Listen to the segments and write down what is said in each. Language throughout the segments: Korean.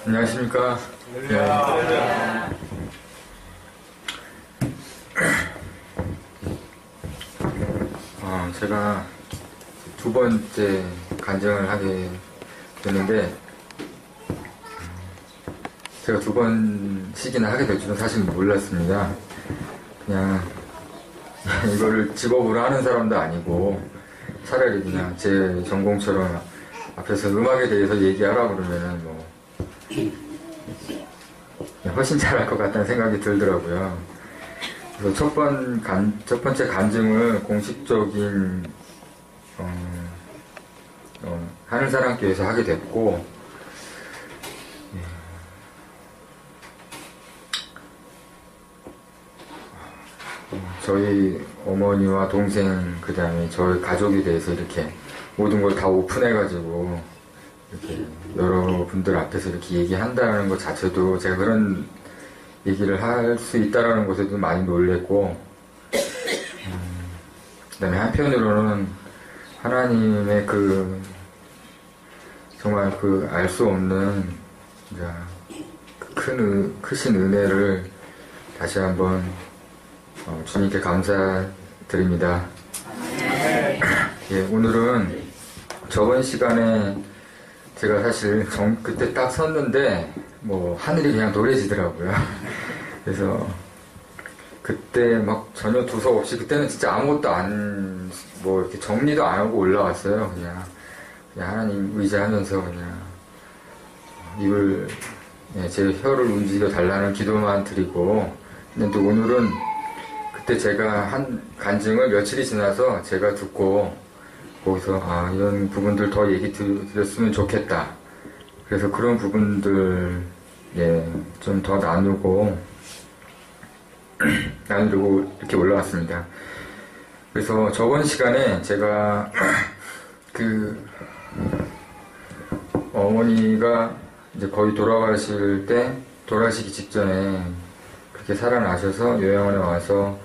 안녕하십니까. 제가 두 번째 간증을 하게 됐는데, 제가 두 번씩이나 하게 될 줄은 사실 몰랐습니다. 그냥 이거를 직업으로 하는 사람도 아니고, 차라리 그냥 제 전공처럼 앞에서 음악에 대해서 얘기하라 그러면은 뭐 훨씬 잘할 것 같다는 생각이 들더라고요. 그래서 첫 번째 간증을 공식적인 하늘사랑교회에서 하게 됐고, 저희 어머니와 동생, 그 다음에 저희 가족에 대해서 이렇게 모든 걸 다 오픈해가지고 이렇게 여러분들 앞에서 이렇게 얘기한다는 것 자체도 제가 그런 얘기를 할 수 있다라는 것에도 많이 놀랬고, 그다음에 한편으로는 하나님의 정말 알 수 없는 크신 은혜를 다시 한번 주님께 감사드립니다. 예, 오늘은 저번 시간에 제가 사실 그때 딱 섰는데 뭐 하늘이 그냥 노래지더라고요. 그래서 그때 막 전혀 두서 없이, 그때는 진짜 아무것도 뭐 이렇게 정리도 안 하고 올라왔어요. 그냥 하나님 의지하면서 그냥 입을, 제 혀를 움직여 달라는 기도만 드리고. 근데 또 오늘은 그때 제가 한 간증을 며칠이 지나서 제가 듣고 거기서 이런 부분들 더 얘기 드렸으면 좋겠다. 그래서 그런 부분들 좀 더 나누려고 이렇게 올라왔습니다. 그래서 저번 시간에 제가 어머니가 이제 거의 돌아가시기 직전에 그렇게 살아나셔서 요양원에 와서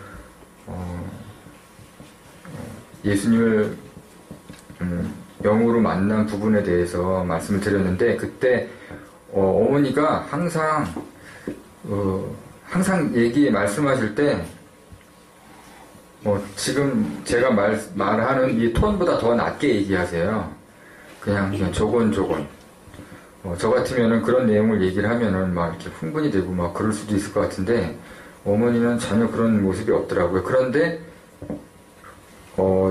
예수님을 영으로 만난 부분에 대해서 말씀을 드렸는데, 그때 어머니가 항상 말씀하실 때 지금 제가 말하는 이 톤보다 더 낮게 얘기하세요. 그냥 조곤조곤. 저 같으면은 그런 내용을 얘기를 하면은 막 이렇게 흥분이 되고 막 그럴 수도 있을 것 같은데, 어머니는 전혀 그런 모습이 없더라고요. 그런데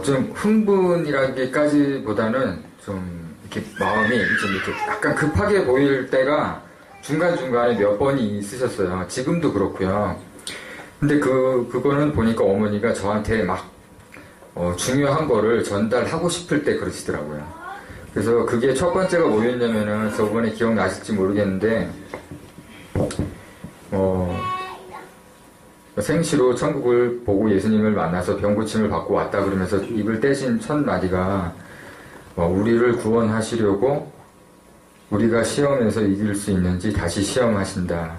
좀 흥분이라기까지보다는 좀 이렇게 마음이 좀 이렇게 약간 급하게 보일 때가 중간중간에 몇 번이 있으셨어요. 지금도 그렇고요. 근데 그거는 보니까 어머니가 저한테 막 중요한 거를 전달하고 싶을 때 그러시더라고요. 그래서 그게 첫 번째가 뭐였냐면은, 저번에 기억나실지 모르겠는데 생시로 천국을 보고 예수님을 만나서 병고침을 받고 왔다 그러면서 입을 떼신 첫 마디가 우리를 구원하시려고 우리가 시험에서 이길 수 있는지 다시 시험하신다.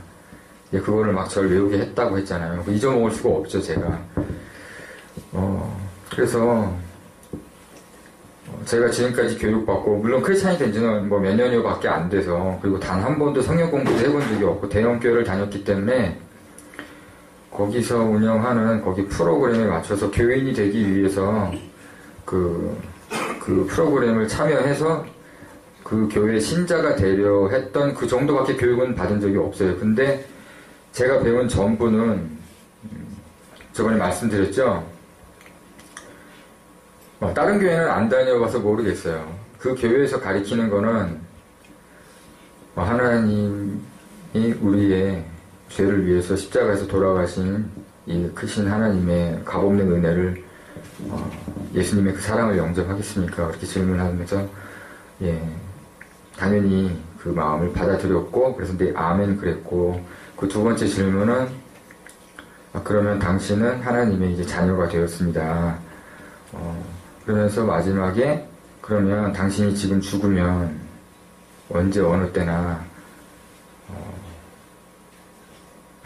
그거를 막 저를 외우게 했다고 했잖아요. 잊어먹을 수가 없죠, 제가. 그래서 제가 지금까지 교육받고, 물론 크리스찬이 된 지는 뭐 몇 년여밖에 안 돼서, 그리고 단 한 번도 성경 공부도 해본 적이 없고 대형교회를 다녔기 때문에 거기서 운영하는 거기 프로그램에 맞춰서 교인이 되기 위해서 그 프로그램을 참여해서 그 교회 신자가 되려 했던 그 정도밖에 교육은 받은 적이 없어요. 근데 제가 배운 전부는 저번에 말씀드렸죠. 다른 교회는 안 다녀봐서 모르겠어요. 그 교회에서 가리키는 거는 하나님이 우리의 죄를 위해서 십자가에서 돌아가신 이 크신 하나님의 값없는 은혜를, 예수님의 그 사랑을 영접하겠습니까? 그렇게 질문하면서 당연히 그 마음을 받아들였고, 그래서 아멘 그랬고, 그 두 번째 질문은 그러면 당신은 하나님의 이제 자녀가 되었습니다. 그러면서 마지막에 그러면 당신이 지금 죽으면 언제 어느 때나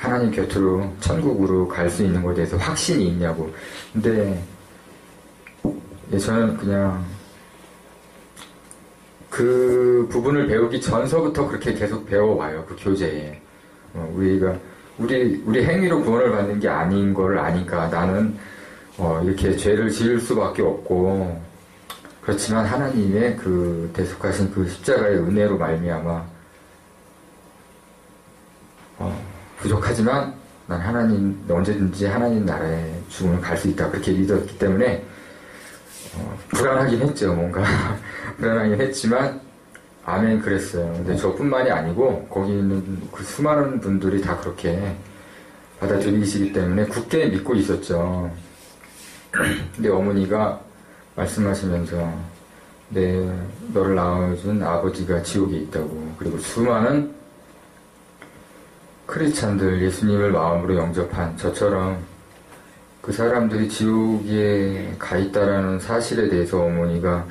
하나님 곁으로 천국으로 갈 수 있는 것에 대해서 확신이 있냐고. 근데 예, 저는 그냥 그 부분을 배우기 전서부터 그렇게 계속 배워와요. 그 교재에. 우리 행위로 구원을 받는 게 아닌 걸 아니까 나는 이렇게 죄를 지을 수밖에 없고, 그렇지만 하나님의 그 대속하신 그 십자가의 은혜로 말미암아 부족하지만 난 언제든지 하나님 나라에 죽음을 갈 수 있다, 그렇게 믿었기 때문에 불안하긴 했죠. 뭔가 불안하긴 했지만 아멘 그랬어요. 근데 저뿐만이 아니고 거기 있는 그 수많은 분들이 다 그렇게 받아들이시기 때문에 굳게 믿고 있었죠. 근데 어머니가 말씀하시면서 너를 낳아준 아버지가 지옥에 있다고, 그리고 수많은 크리스찬들, 예수님을 마음으로 영접한 저처럼 그 사람들이 지옥에 가 있다라는 사실에 대해서 어머니가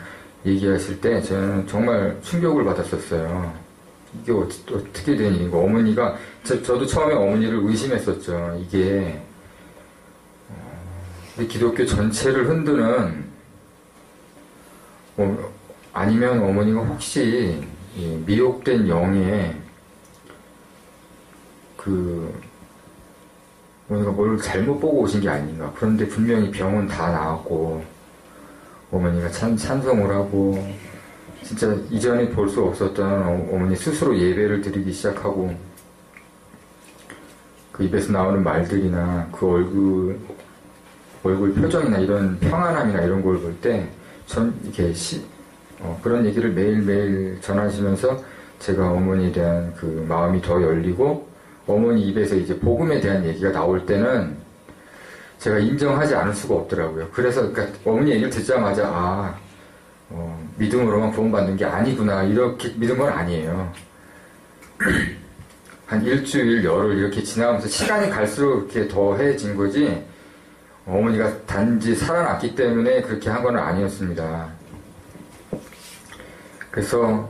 얘기하실 때 저는 정말 충격을 받았었어요. 이게 어떻게 된 일이고, 어머니가 저도 처음에 어머니를 의심했었죠. 이게 기독교 전체를 흔드는 아니면 어머니가 혹시 미혹된 영에 어머니가 뭘 잘못 보고 오신 게 아닌가. 그런데 분명히 병은 다 나았고 어머니가 찬송을 하고 진짜 이전에 볼 수 없었던 어머니 스스로 예배를 드리기 시작하고, 그 입에서 나오는 말들이나 그 얼굴 표정이나 이런 평안함이나 이런 걸 볼 때 전 이렇게 그런 얘기를 매일매일 전하시면서 제가 어머니에 대한 그 마음이 더 열리고, 어머니 입에서 이제 복음에 대한 얘기가 나올 때는 제가 인정하지 않을 수가 없더라고요. 그래서 그러니까 어머니 얘기를 듣자마자 믿음으로만 구원받는 게 아니구나, 이렇게 믿은 건 아니에요. 한 일주일, 열흘 이렇게 지나가면서 시간이 갈수록 이렇게 더해진 거지, 어머니가 단지 살아났기 때문에 그렇게 한 건 아니었습니다. 그래서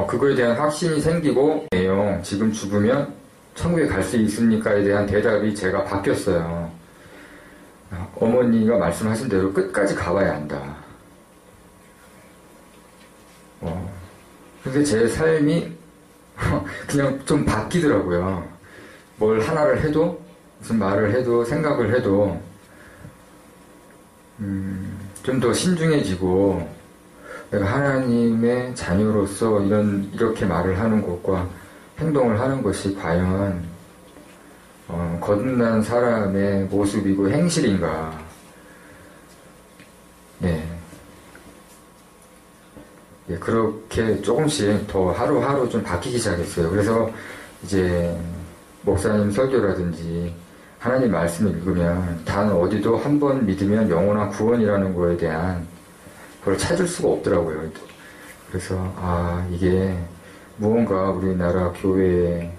그거에 대한 확신이 생기고, 내용 지금 죽으면 천국에 갈 수 있습니까에 대한 대답이 제가 바뀌었어요. 어머니가 말씀하신 대로 끝까지 가봐야 한다. 근데 제 삶이 그냥 좀 바뀌더라고요. 뭘 하나를 해도, 무슨 말을 해도, 생각을 해도 좀 더 신중해지고, 내가 하나님의 자녀로서 이렇게 말을 하는 것과 행동을 하는 것이 과연 거듭난 사람의 모습이고 행실인가. 그렇게 조금씩 더 하루하루 좀 바뀌기 시작했어요. 그래서 이제 목사님 설교라든지 하나님 말씀을 읽으면 단 어디도 한 번 믿으면 영원한 구원이라는 거에 대한 그걸 찾을 수가 없더라고요. 그래서 이게 무언가 우리나라 교회에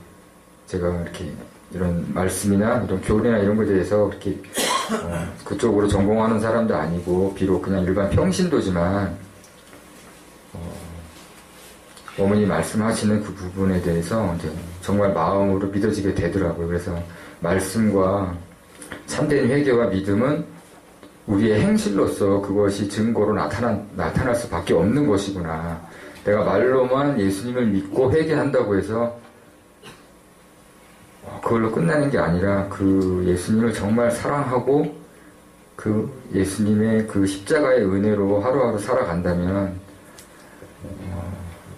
제가 이렇게 이런 말씀이나 이런 교리나 이런 것에 대해서 이렇게 그쪽으로 전공하는 사람도 아니고 비록 그냥 일반 평신도지만 어머니 말씀하시는 그 부분에 대해서 이제 정말 마음으로 믿어지게 되더라고요. 그래서 말씀과 참된 회개와 믿음은 우리의 행실로서 그것이 증거로 나타날 수밖에 없는 것이구나. 내가 말로만 예수님을 믿고 회개한다고 해서 그걸로 끝나는 게 아니라 그 예수님을 정말 사랑하고 그 예수님의 그 십자가의 은혜로 하루하루 살아간다면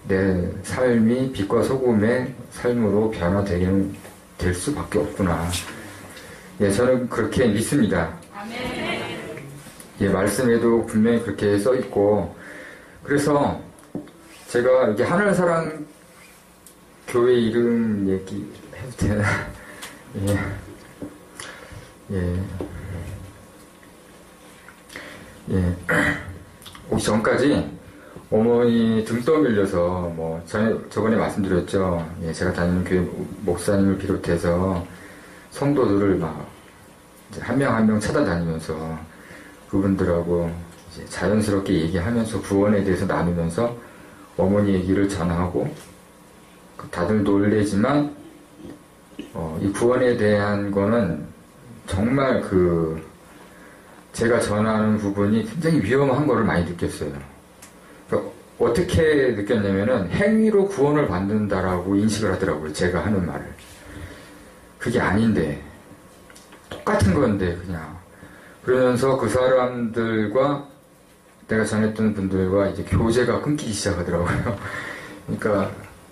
내 삶이 빛과 소금의 삶으로 변화되기는 될 수밖에 없구나. 저는 그렇게 믿습니다. 말씀에도 분명히 그렇게 써 있고, 그래서 제가 이렇게 하늘사랑 교회 이름 얘기해도 되나? 오기 전까지 어머니 등 떠밀려서 저번에 말씀드렸죠. 제가 다니는 교회 목사님을 비롯해서 성도들을 막 한 명 한 명 찾아다니면서 그분들하고 이제 자연스럽게 얘기하면서 구원에 대해서 나누면서 어머니 얘기를 전하고 다들 놀래지만 이 구원에 대한 거는 정말 제가 전하는 부분이 굉장히 위험한 거를 많이 느꼈어요. 그러니까 어떻게 느꼈냐면은 행위로 구원을 받는다라고 인식을 하더라고요. 제가 하는 말을. 그게 아닌데 똑같은 건데 그냥. 그러면서 그 사람들과 내가 전했던 분들과 이제 교제가 끊기기 시작하더라고요. 그러니까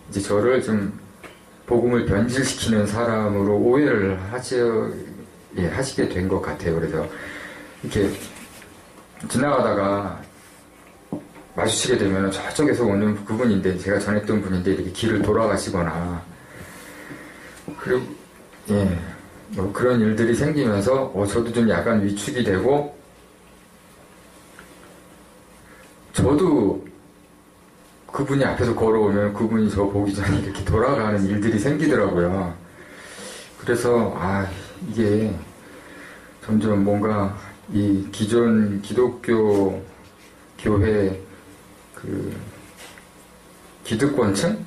이제 저를 좀 복음을 변질시키는 사람으로 오해를 하시게 된 것 같아요. 그래서 이렇게 지나가다가 마주치게 되면 저쪽에서 오는 그분인데, 제가 전했던 분인데 이렇게 길을 돌아가시거나, 그리고 뭐 그런 일들이 생기면서 저도 좀 약간 위축이 되고, 저도 그분이 앞에서 걸어오면 그분이 저 보기 전에 이렇게 돌아가는 일들이 생기더라고요. 그래서 이게 점점 뭔가 이 기존 기독교 교회 기득권층?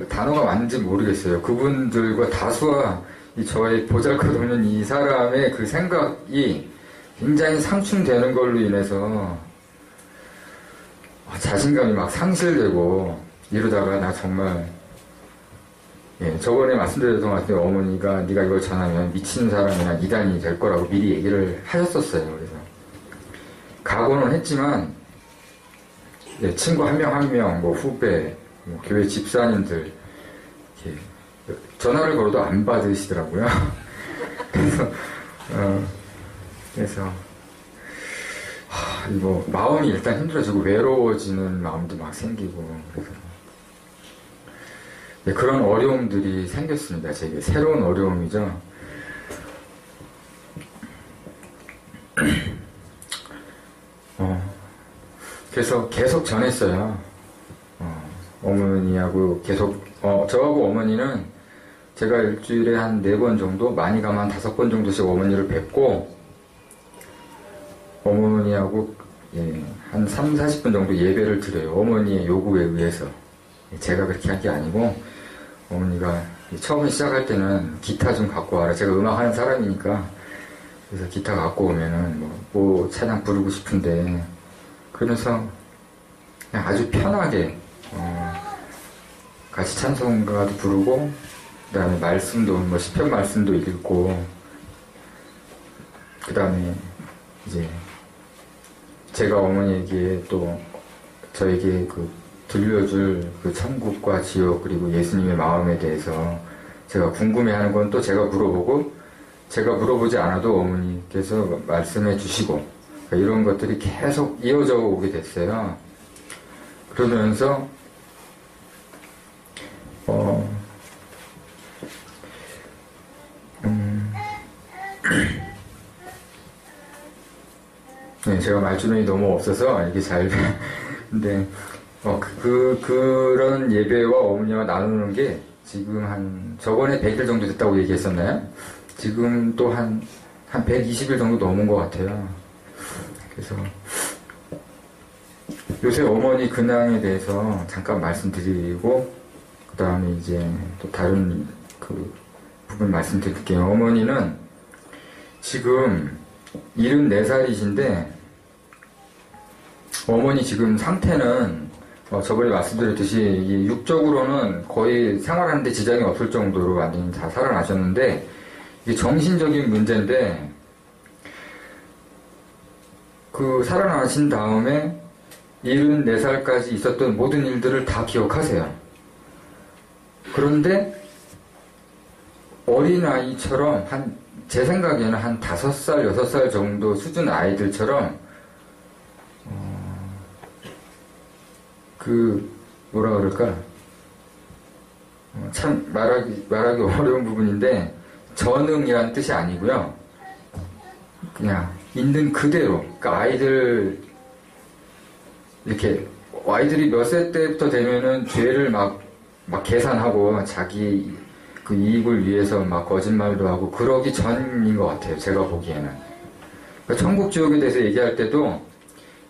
단어가 맞는지 모르겠어요. 그분들과 다수와 저의 보잘것없는 이 사람의 그 생각이 굉장히 상충되는 걸로 인해서 자신감이 막 상실되고 이러다가 나 정말 저번에 말씀드렸던 것 같아요. 어머니가 네가 이걸 전하면 미친 사람이나 이단이 될 거라고 미리 얘기를 하셨었어요. 그래서 각오는 했지만 친구 한 명, 뭐 후배, 뭐 교회 집사님들 이렇게 전화를 걸어도 안 받으시더라고요. 그래서 이거 마음이 일단 힘들어지고 외로워지는 마음도 막 생기고, 그래서 그런 어려움들이 생겼습니다. 제게 새로운 어려움이죠. 그래서 계속 전했어요. 어머니하고 계속 저하고 어머니는 제가 일주일에 한 4번 정도, 많이 가면 한 5번 정도씩 어머니를 뵙고, 어머니하고 한 3, 40분 정도 예배를 드려요. 어머니의 요구에 의해서. 제가 그렇게 한 게 아니고, 어머니가 처음에 시작할 때는 기타 좀 갖고 와라. 제가 음악하는 사람이니까. 그래서 기타 갖고 오면은 뭐 찬양 부르고 싶은데, 그래서 그냥 아주 편하게 같이 찬송가도 부르고, 그 다음에 말씀도 시편 말씀도 읽고, 그 다음에 이제 제가 어머니에게 또 저에게 들려줄 천국과 지옥, 그리고 예수님의 마음에 대해서 제가 궁금해하는 건 또 제가 물어보고, 제가 물어보지 않아도 어머니께서 말씀해 주시고, 이런 것들이 계속 이어져 오게 됐어요. 그러면서 제가 말주변이 너무 없어서 이게 잘 근데 그런 예배와 어머니와 나누는 게 지금 저번에 100일 정도 됐다고 얘기했었나요? 지금 또 한 120일 정도 넘은 것 같아요. 그래서 요새 어머니 근황에 대해서 잠깐 말씀드리고, 그 다음에 이제 또 다른 부분 말씀드릴게요. 어머니는 지금 74살이신데, 어머니 지금 상태는 저번에 말씀드렸듯이 육적으로는 거의 생활하는데 지장이 없을 정도로 완전히 다 살아나셨는데, 이게 정신적인 문제인데, 살아나신 다음에 74살까지 있었던 모든 일들을 다 기억하세요. 그런데 어린아이처럼 제 생각에는 한 5살, 6살 정도 수준 아이들처럼 뭐라 그럴까, 참 말하기 어려운 부분인데, 전응이라는 뜻이 아니고요. 그냥 있는 그대로, 그러니까 아이들이 몇 세 때부터 되면은 죄를 막 계산하고 자기 이익을 위해서 막 거짓말도 하고 그러기 전인 것 같아요. 제가 보기에는. 그러니까 천국 지옥에 대해서 얘기할 때도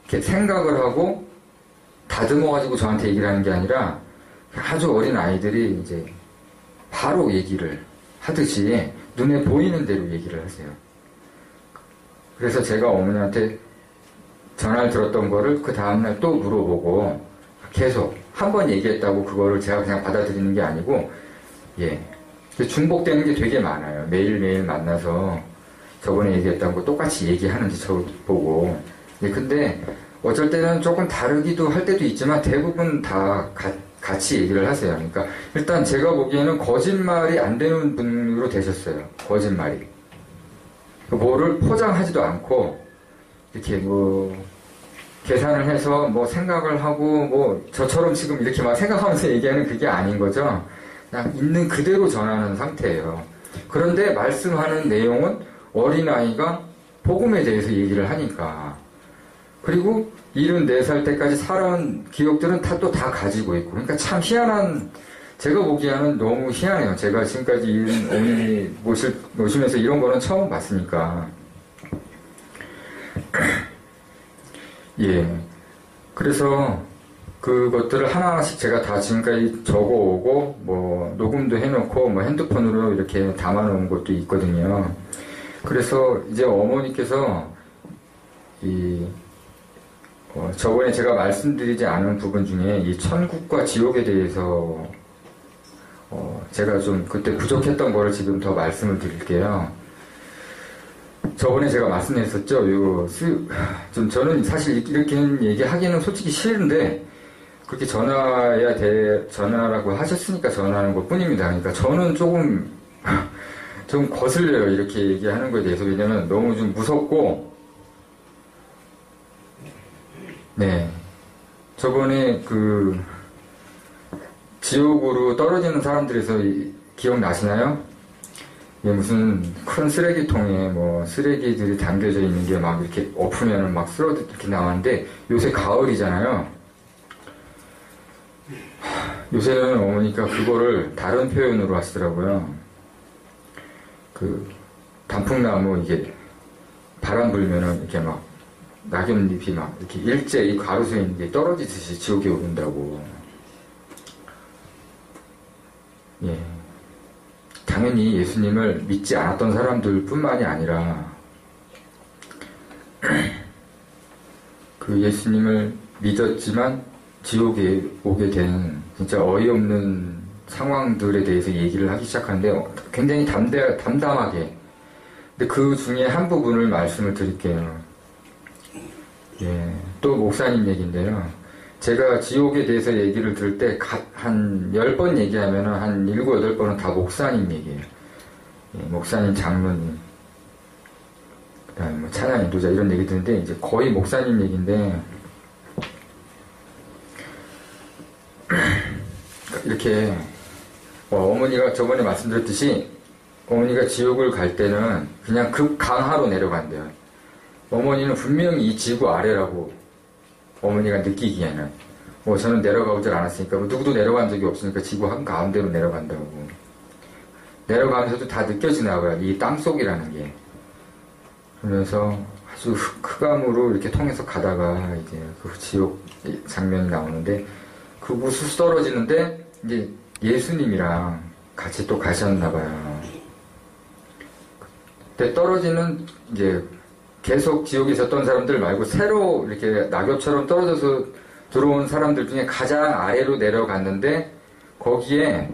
이렇게 생각을 하고 다듬어가지고 저한테 얘기를 하는 게 아니라, 아주 어린 아이들이 이제 바로 얘기를 하듯이 눈에 보이는 대로 얘기를 하세요. 그래서 제가 어머니한테 전화를 들었던 거를 그 다음날 또 물어보고 계속 한 번 얘기했다고 그거를 제가 그냥 받아들이는 게 아니고 중복되는 게 되게 많아요. 매일매일 만나서 저번에 얘기했던 거 똑같이 얘기하는지 보고 근데 어쩔 때는 조금 다르기도 할 때도 있지만 대부분 다 같이 얘기를 하세요. 그러니까 일단 제가 보기에는 거짓말이 안 되는 분으로 되셨어요. 거짓말이. 뭐를 포장하지도 않고 이렇게 뭐 계산을 해서 뭐 생각을 하고 뭐 저처럼 지금 이렇게 막 생각하면서 얘기하는 그게 아닌 거죠. 그냥 있는 그대로 전하는 상태예요. 그런데 말씀하는 내용은 어린아이가 복음에 대해서 얘기를 하니까 그리고 74살 때까지 살아온 기억들은 또 다 가지고 있고 그러니까 참 희한한 제가 보기에는 너무 희한해요. 제가 지금까지 어머니 모시면서 이런 거는 처음 봤으니까 그래서 그것들을 하나하나씩 제가 다 지금까지 적어오고 뭐 녹음도 해놓고 뭐 핸드폰으로 이렇게 담아놓은 것도 있거든요. 그래서 이제 어머니께서 저번에 제가 말씀드리지 않은 부분 중에 이 천국과 지옥에 대해서 제가 좀 그때 부족했던 거를 지금 더 말씀을 드릴게요. 저번에 제가 말씀했었죠. 저는 사실 이렇게 얘기하기는 솔직히 싫은데 그렇게 전화라고 하셨으니까 전화하는 것 뿐입니다. 그러니까 저는 좀 거슬려요. 이렇게 얘기하는 거에 대해서. 왜냐면 너무 좀 무섭고 저번에 지옥으로 떨어지는 사람들에서 기억나시나요? 무슨 큰 쓰레기통에 뭐 쓰레기들이 담겨져 있는 게 막 이렇게 엎으면은 막 쓰러져 이렇게 나왔는데 요새 가을이잖아요. 요새는 어머니까 그거를 다른 표현으로 하시더라고요. 단풍나무 이게 바람 불면은 이렇게 막 낙엽잎이 막 이렇게 일제히 가로수에 있는 게 떨어지듯이 지옥에 오른다고. 당연히 예수님을 믿지 않았던 사람들 뿐만이 아니라 그 예수님을 믿었지만 지옥에 오게 된 진짜 어이없는 상황들에 대해서 얘기를 하기 시작하는데 굉장히 담담하게. 근데 그 중에 한 부분을 말씀을 드릴게요. 또 목사님 얘기인데요. 제가 지옥에 대해서 얘기를 들을 때 한 10번 얘기하면 한 7, 8번은 다 목사님 얘기예요. 목사님, 장로님, 그 다음에 뭐 찬양 인도자 이런 얘기 듣는데 이제 거의 목사님 얘기인데 이렇게 어머니가 저번에 말씀드렸듯이 어머니가 지옥을 갈 때는 그냥 급강하로 내려간대요. 어머니는 분명히 이 지구 아래라고 어머니가 느끼기에는 저는 내려가보질 않았으니까 누구도 내려간 적이 없으니까 지구 한가운데로 내려간다고. 내려가면서도 다 느껴지나 봐요. 이 땅속이라는 게. 그러면서 아주 흑암으로 이렇게 통해서 가다가 이제 그 지옥 장면이 나오는데 그 쑥 떨어지는데 이제 예수님이랑 같이 또 가셨나 봐요. 그때 떨어지는 이제 계속 지옥에 있었던 사람들 말고 새로 이렇게 낙엽처럼 떨어져서 들어온 사람들 중에 가장 아래로 내려갔는데 거기에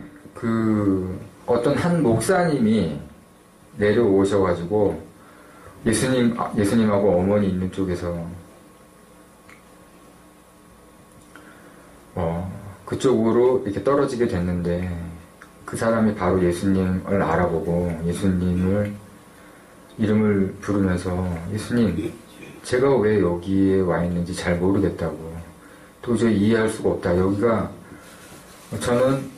어떤 한 목사님이 내려오셔가지고 예수님하고 어머니 있는 쪽에서 그쪽으로 이렇게 떨어지게 됐는데 그 사람이 바로 예수님을 알아보고 예수님을 이름을 부르면서 예수님, 제가 왜 여기에 와 있는지 잘 모르겠다고. 도저히 이해할 수가 없다. 여기가 저는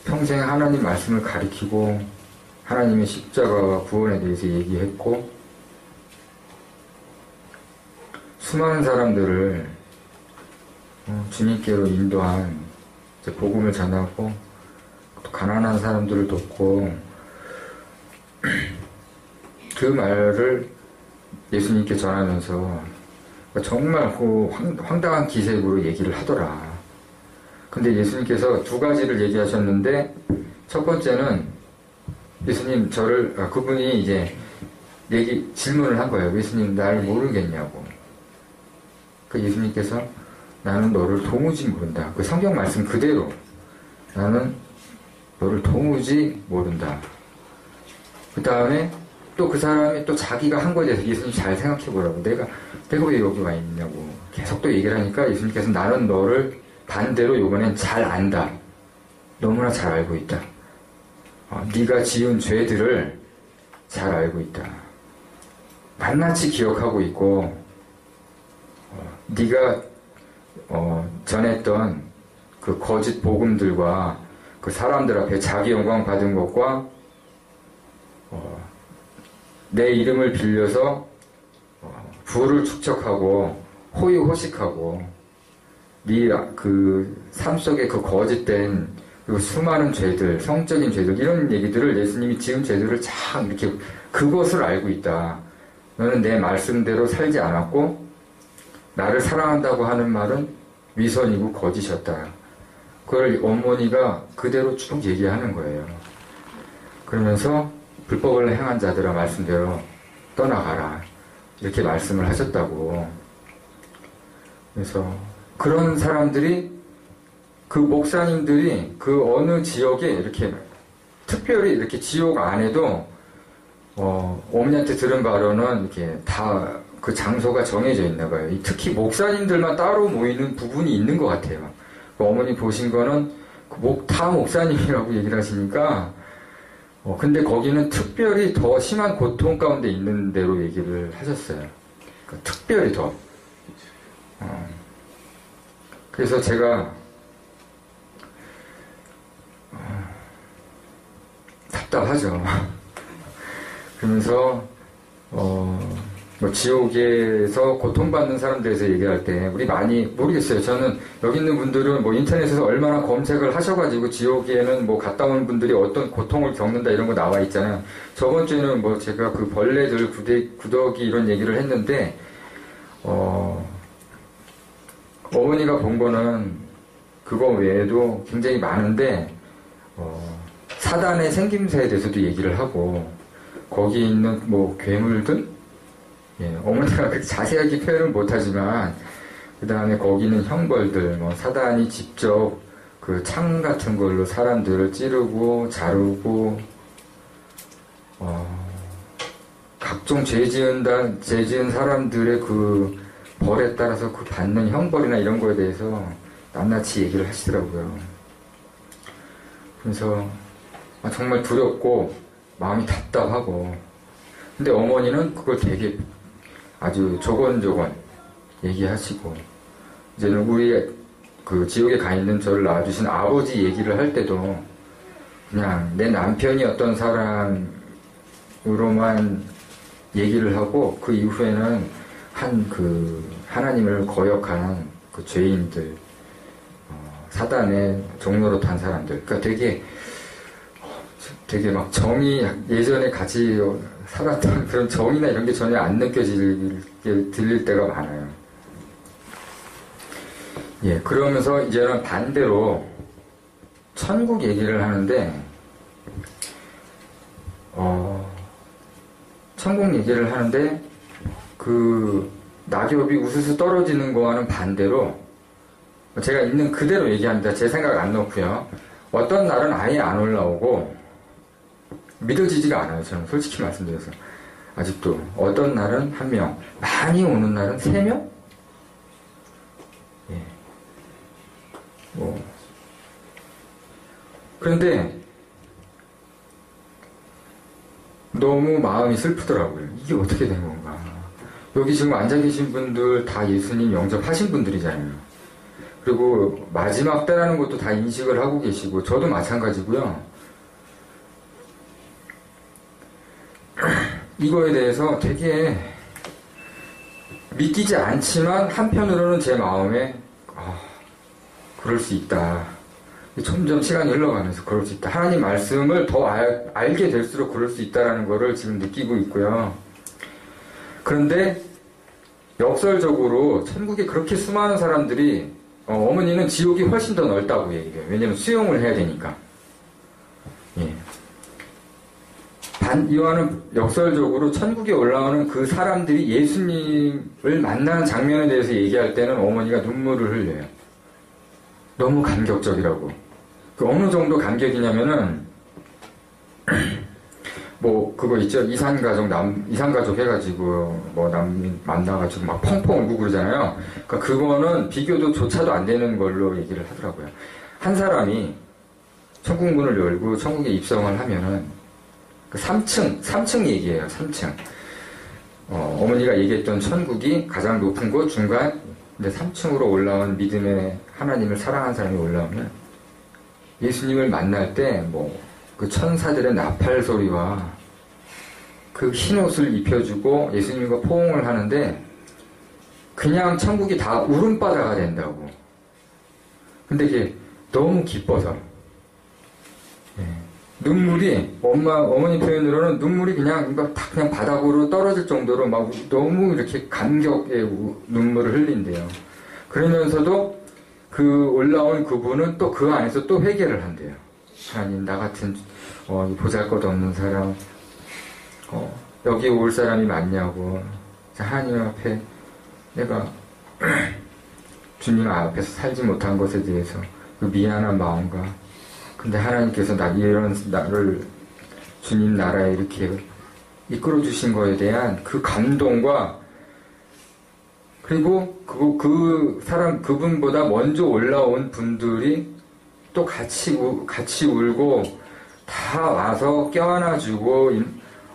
평생 하나님 말씀을 가리키고 하나님의 십자가와 구원에 대해서 얘기했고 수많은 사람들을 주님께로 인도한 복음을 전하고 또 가난한 사람들을 돕고 그 말을 예수님께 전하면서 정말 황당한 기색으로 얘기를 하더라. 근데 예수님께서 두 가지를 얘기하셨는데, 첫 번째는 예수님 그분이 이제 질문을 한 거예요. 예수님 날 모르겠냐고. 그 예수님께서 나는 너를 도무지 모른다. 그 성경 말씀 그대로 나는 너를 도무지 모른다. 그 다음에 또 그 사람이 또 자기가 한 거에 대해서 예수님 잘 생각해 보라고. 내가 왜 여기 와 있냐고. 계속 또 얘기를 하니까 예수님께서 나는 너를 반대로 이번엔 잘 안다. 너무나 잘 알고 있다. 네가 지은 죄들을 잘 알고 있다. 낱낱이 기억하고 있고 네가 전했던 그 거짓 복음들과 그 사람들 앞에 자기 영광 받은 것과 내 이름을 빌려서 부를 축적하고 호의호식하고 네 그 삶 속에 그 거짓된 그 수많은 죄들, 성적인 죄들 이런 얘기들을 예수님이 지은 죄들을 참 이렇게 그것을 알고 있다. 너는 내 말씀대로 살지 않았고 나를 사랑한다고 하는 말은 위선이고 거짓이었다. 그걸 어머니가 그대로 쭉 얘기하는 거예요. 그러면서 불법을 행한 자들아 말씀대로 떠나가라. 이렇게 말씀을 하셨다고. 그래서 그런 사람들이 그 목사님들이 그 어느 지역에 이렇게 특별히 이렇게 지역 안에도 어머니한테 들은 바로는 이렇게 다 그 장소가 정해져 있나 봐요. 특히 목사님들만 따로 모이는 부분이 있는 것 같아요. 그 어머니 보신 거는 다 목사님이라고 얘기를 하시니까 근데 거기는 특별히 더 심한 고통 가운데 있는 대로 얘기를 하셨어요. 그러니까 특별히 더. 그래서 제가 답답하죠. 그러면서 지옥에서 고통받는 사람들에 대해서 얘기할 때 우리 많이 모르겠어요. 저는 여기 있는 분들은 인터넷에서 얼마나 검색을 하셔가지고 지옥에는 갔다 온 분들이 어떤 고통을 겪는다 이런 거 나와 있잖아요. 저번 주에는 제가 그 벌레들 구더기 이런 얘기를 했는데 어머니가 본 거는 그거 외에도 굉장히 많은데 사단의 생김새에 대해서도 얘기를 하고 거기 있는 괴물들 어머니가 그렇게 자세하게 표현은 못하지만 그 다음에 거기 있는 형벌들 사단이 직접 그 창 같은 걸로 사람들을 찌르고 자르고 각종 죄 지은 사람들의 그 벌에 따라서 그 받는 형벌이나 이런 거에 대해서 낱낱이 얘기를 하시더라고요. 그래서 정말 두렵고 마음이 답답하고 근데 어머니는 그걸 되게 아주 조곤조곤 얘기하시고 이제는 우리 그 지옥에 가 있는 저를 낳아주신 아버지 얘기를 할 때도 그냥 내 남편이 어떤 사람으로만 얘기를 하고 그 이후에는 하나님을 거역한 그 죄인들 사단의 종로로 탄 사람들 그러니까 되게 막 정이 예전에 같이 살았던 그런 정이나 이런 게 전혀 안 들릴 때가 많아요. 그러면서 이제는 반대로 천국 얘기를 하는데 천국 얘기를 하는데 그 낙엽이 우수수 떨어지는 거와는 반대로 제가 있는 그대로 얘기합니다. 제 생각 안 넣고요. 어떤 날은 아예 안 올라오고 믿어지지가 않아요. 저는 솔직히 말씀드려서 아직도 어떤 날은 1명 많이 오는 날은 3명? 그런데 너무 마음이 슬프더라고요. 이게 어떻게 된 건가. 여기 지금 앉아 계신 분들 다 예수님 영접하신 분들이잖아요. 그리고 마지막 때라는 것도 다 인식을 하고 계시고 저도 마찬가지고요. 이거에 대해서 되게 믿기지 않지만 한편으로는 제 마음에 그럴 수 있다. 점점 시간이 흘러가면서 그럴 수 있다. 하나님 말씀을 더 알게 될수록 그럴 수 있다라는 거를 지금 느끼고 있고요. 그런데 역설적으로 천국에 그렇게 수많은 사람들이 어머니는 지옥이 훨씬 더 넓다고 얘기해요. 왜냐면 수용을 해야 되니까. 예. 이와는 역설적으로 천국에 올라오는 그 사람들이 예수님을 만나는 장면에 대해서 얘기할 때는 어머니가 눈물을 흘려요. 너무 감격적이라고. 그 어느 정도 감격이냐면은 뭐 그거 있죠. 이산가족 해가지고 뭐 남 만나가지고 막 펑펑 울고 그러잖아요. 그러니까 그거는 비교도 조차도 안 되는 걸로 얘기를 하더라고요. 한 사람이 천국문을 열고 천국에 입성을 하면은 그 3층 얘기예요. 3층. 어머니가 얘기했던 천국이 가장 높은 곳 중간, 근데 3층으로 올라온 믿음의 하나님을 사랑한 사람이 올라오면 예수님을 만날 때 뭐 그 천사들의 나팔 소리와 그 흰옷을 입혀주고 예수님과 포옹을 하는데 그냥 천국이 다 울음바다가 된다고. 근데 이게 너무 기뻐서 눈물이 어머니 표현으로는 눈물이 그냥 바닥으로 떨어질 정도로 막 너무 이렇게 감격의 눈물을 흘린대요. 그러면서도 그 올라온 그분은 또 그 안에서 또 회개를 한대요. 하나님, 나 같은 보잘것없는 사람, 여기 올 사람이 맞냐고. 하나님 앞에 내가 주님 앞에서 살지 못한 것에 대해서 그 미안한 마음과, 근데 하나님께서 나를 주님 나라에 이렇게 이끌어 주신 거에 대한 그 감동과, 그리고 그분보다 먼저 올라온 분들이 또 같이 울고 다 와서 껴안아주고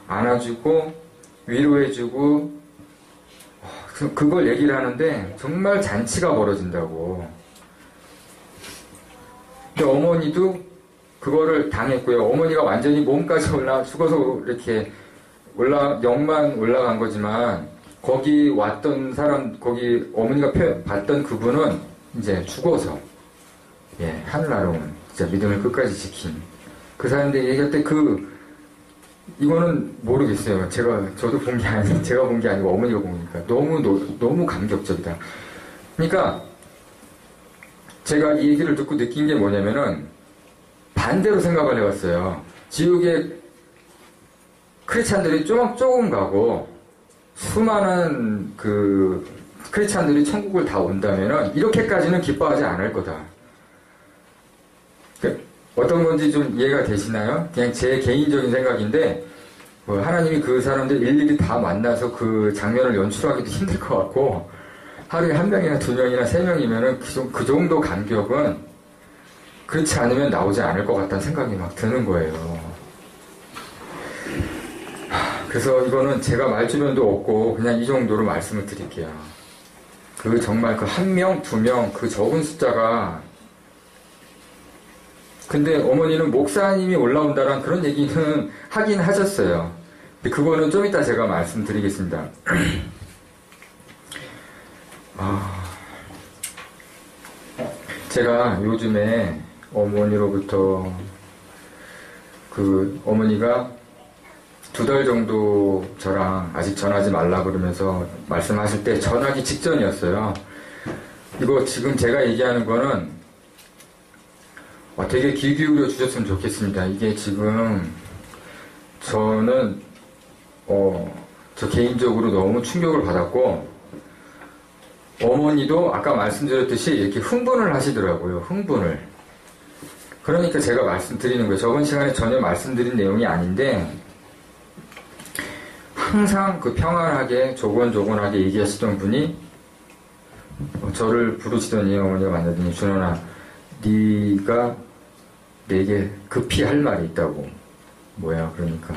안아주고 위로해주고, 그걸 얘기를 하는데 정말 잔치가 벌어진다고. 근데 어머니도 그거를 당했고요. 어머니가 완전히 몸까지 죽어서 이렇게 영만 올라간 거지만, 거기 왔던 사람, 거기 어머니가 봤던 그분은 이제 죽어서, 하늘나라온 진짜 믿음을 끝까지 지킨 그 사람들이 얘기할 때 이거는 모르겠어요. 저도 본 게 제가 본 게 아니고 어머니가 보니까 너무 감격적이다. 그러니까 제가 이 얘기를 듣고 느낀 게 뭐냐면은 반대로 생각을 해봤어요. 지옥에 크리스찬들이 조금 가고 수많은 그 크리스찬들이 천국을 다 온다면은 이렇게까지는 기뻐하지 않을 거다. 어떤 건지 좀 이해가 되시나요? 그냥 제 개인적인 생각인데, 하나님이 그 사람들 일일이 다 만나서 그 장면을 연출하기도 힘들 것 같고, 하루에 1명이나 2명이나 3명이면은 그 정도 감격은 그렇지 않으면 나오지 않을 것 같다는 생각이 막 드는 거예요. 그래서 이거는 제가 말주변도 없고 그냥 이 정도로 말씀을 드릴게요. 정말 1명, 2명, 그 적은 숫자가, 근데 어머니는 목사님이 올라온다란 그런 얘기는 하긴 하셨어요. 근데 그거는 좀 이따 제가 말씀드리겠습니다. 제가 요즘에 어머니로부터 어머니가 2달 정도 저랑 아직 전하지 말라 그러면서 말씀하실 때 전하기 직전이었어요. 이거 지금 제가 얘기하는 거는 되게 귀 기울여 주셨으면 좋겠습니다. 이게 지금 저는 저 개인적으로 너무 충격을 받았고, 어머니도 아까 말씀드렸듯이 이렇게 흥분을 하시더라고요. 흥분을. 그러니까 제가 말씀드리는 거예요. 저번 시간에 전혀 말씀드린 내용이 아닌데, 항상 평안하게 조곤조곤하게 얘기하시던 분이 저를 부르시더니, 어머니가 만나더니, 준원아, 네가 내게 급히 할 말이 있다고. 뭐야? 그러니까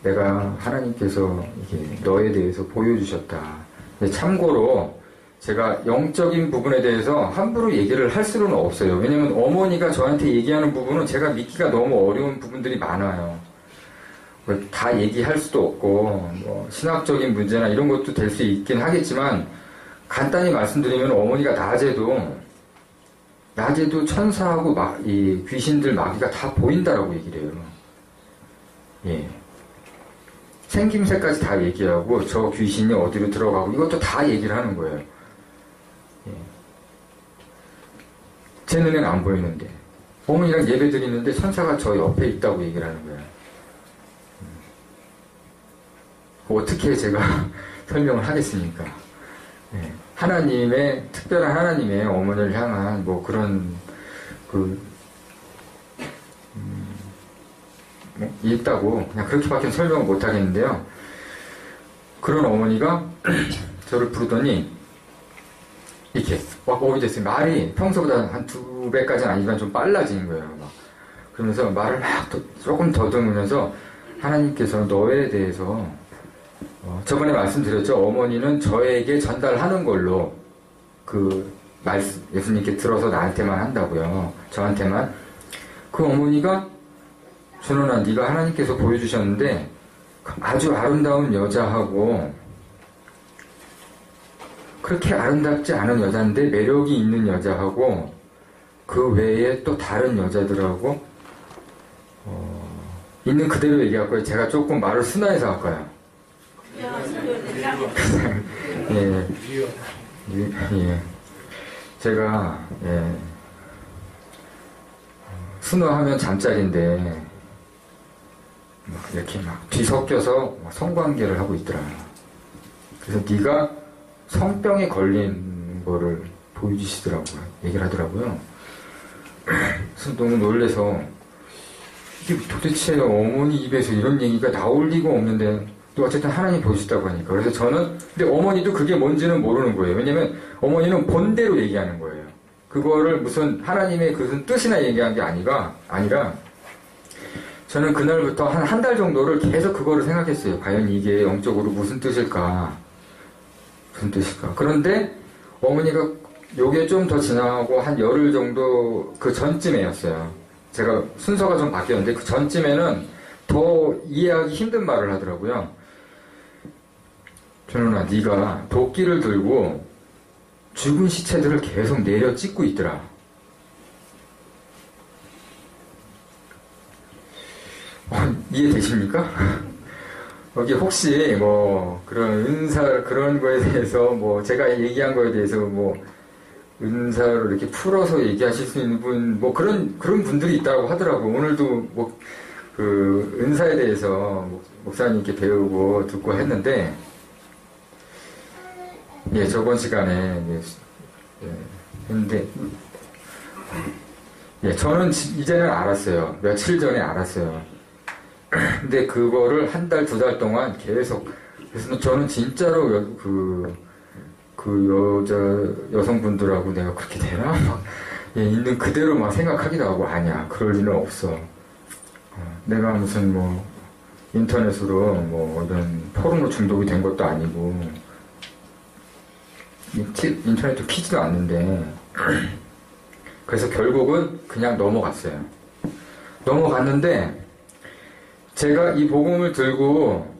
내가 하나님께서 이게 너에 대해서 보여주셨다. 근데 참고로 제가 영적인 부분에 대해서 함부로 얘기를 할 수는 없어요. 왜냐면 어머니가 저한테 얘기하는 부분은 제가 믿기가 너무 어려운 부분들이 많아요. 다 얘기할 수도 없고, 신학적인 문제나 이런 것도 될 수 있긴 하겠지만, 간단히 말씀드리면 어머니가 낮에도 천사하고 이 귀신들 마귀가 다 보인다라고 얘기를 해요. 생김새까지 다 얘기하고, 저 귀신이 어디로 들어가고, 이것도 다 얘기를 하는 거예요. 제 눈에는 안 보이는데 어머니랑 예배 드리는데 천사가 저 옆에 있다고 얘기를 하는 거예요. 어떻게 제가 설명을 하겠습니까? 네. 하나님의, 특별한 하나님의 어머니를 향한 뭐 그런, 있다고 그냥 그렇게밖에 설명을 못 하겠는데요. 그런 어머니가 저를 부르더니 이렇게 막 됐어요. 말이 평소보다 한 2배까지는 아니지만 좀 빨라지는 거예요. 막. 그러면서 말을 막 조금 더듬으면서 하나님께서 너에 대해서 저번에 말씀드렸죠. 어머니는 저에게 전달하는 걸로 그 말씀 예수님께 들어서 나한테만 한다고요. 저한테만. 그 어머니가 준원아 네가 하나님께서 보여주셨는데 아주 아름다운 여자하고 그렇게 아름답지 않은 여자인데 매력이 있는 여자하고 그 외에 또 다른 여자들하고 있는 그대로 얘기할 거예요. 제가 조금 말을 순화해서 할까요? 예. 제가 순화하면 잠자리인데 이렇게 막 뒤섞여서 성관계를 하고 있더라. 그래서 네가 성병에 걸린 거를 보여주시더라고요. 얘기를 하더라고요. 그래서 너무 놀래서 이게 도대체 어머니 입에서 이런 얘기가 나올 리가 없는데 또 어쨌든 하나님 보여주셨다고 하니까. 그래서 저는 근데 어머니도 그게 뭔지는 모르는 거예요. 왜냐면 어머니는 본대로 얘기하는 거예요. 그거를 무슨 하나님의 무슨 뜻이나 얘기한 게 아니라 저는 그날부터 한 달 정도를 계속 그거를 생각했어요. 과연 이게 영적으로 무슨 뜻일까? 그런데 어머니가 요게 좀 더 지나고 한 열흘 정도 그 전쯤이었어요. 제가 순서가 좀 바뀌었는데 그 전쯤에는 더 이해하기 힘든 말을 하더라고요. 준원아, 네가 도끼를 들고 죽은 시체들을 계속 내려 찍고 있더라. 이해되십니까? 여기 혹시 뭐 그런 은사 그런 거에 대해서 뭐 제가 얘기한 거에 대해서 뭐 은사를 이렇게 풀어서 얘기하실 수 있는 분 뭐 그런 분들이 있다고 하더라고. 오늘도 뭐 그 은사에 대해서 목사님께 배우고 듣고 했는데 저번 시간에 했는데 저는 이제는 알았어요. 며칠 전에 알았어요. 근데 그거를 한 달, 2달 동안 계속, 그래서 저는 진짜로 여성분들하고 내가 그렇게 되나? 막, 있는 그대로 막 생각하기도 하고, 아니야, 그럴 리는 없어. 내가 무슨 인터넷으로 이런 포르노 중독이 된 것도 아니고, 인터넷도 키지도 않는데, 그래서 결국은 그냥 넘어갔어요. 넘어갔는데, 제가 이 복음을 들고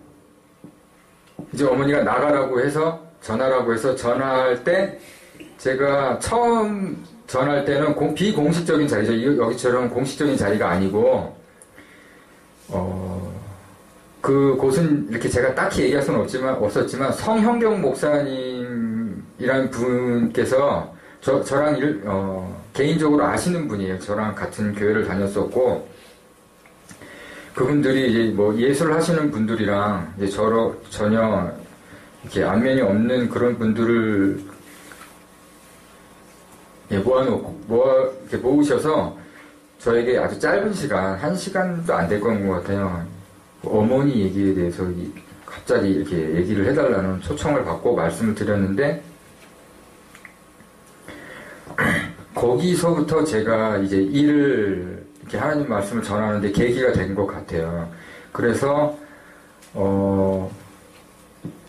이제 어머니가 나가라고 해서 전화라고 해서 전화할 때 제가 처음 전화할 때는 비공식적인 자리죠. 여기처럼 공식적인 자리가 아니고 그곳은 이렇게 제가 딱히 얘기할 수는 없었지만 성형경 목사님이라는 분께서 저랑 개인적으로 아시는 분이에요. 저랑 같은 교회를 다녔었고 그분들이 이제 예술을 하시는 분들이랑 이제 전혀 이렇게 안면이 없는 그런 분들을 이렇게 모으셔서 저에게 아주 짧은 시간, 1시간도 안 될 것 같아요. 어머니 얘기에 대해서 갑자기 이렇게 얘기를 해달라는 초청을 받고 말씀을 드렸는데 거기서부터 제가 이제 이렇게 하나님 말씀을 전하는데 계기가 된 것 같아요. 그래서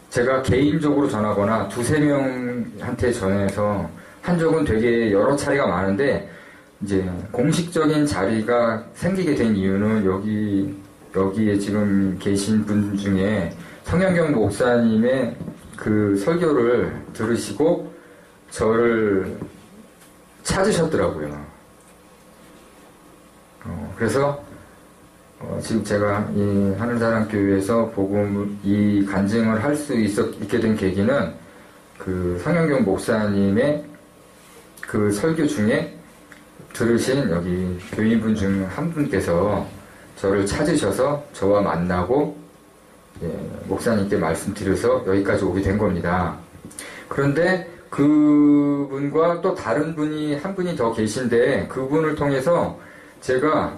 제가 개인적으로 전하거나 2-3명한테 전해서 한 적은 되게 여러 차례가 많은데 이제 공식적인 자리가 생기게 된 이유는 여기에 지금 계신 분 중에 성현경 목사님의 그 설교를 들으시고 저를 찾으셨더라고요. 그래서 지금 제가 이 하늘사랑교회에서 이 간증을 할 수 있게 된 계기는 그 성현경 목사님의 그 설교 중에 들으신 여기 교인분 중 한 분께서 저를 찾으셔서 저와 만나고 목사님께 말씀드려서 여기까지 오게 된 겁니다. 그런데 그분과 또 다른 분이 한 분이 더 계신데 그분을 통해서 제가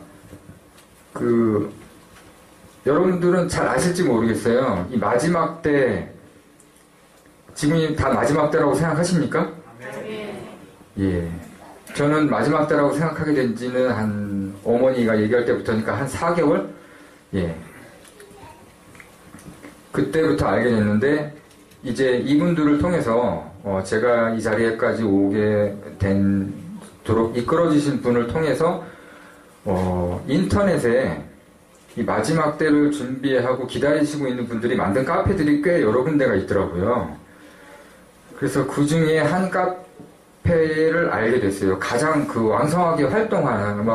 여러분들은 잘 아실지 모르겠어요. 이 마지막 때 지금이 다 마지막 때라고 생각하십니까? 예. 저는 마지막 때라고 생각하게 된 지는 한 어머니가 얘기할 때부터니까 한 4개월? 예. 그때부터 알게 됐는데 이제 이분들을 통해서 제가 이 자리에까지 오게 된도록 이끌어주신 분을 통해서 인터넷에 이 마지막 때를 준비하고 기다리시고 있는 분들이 만든 카페들이 꽤 여러 군데가 있더라고요. 그래서 그 중에 한 카페를 알게 됐어요. 가장 왕성하게 활동하는,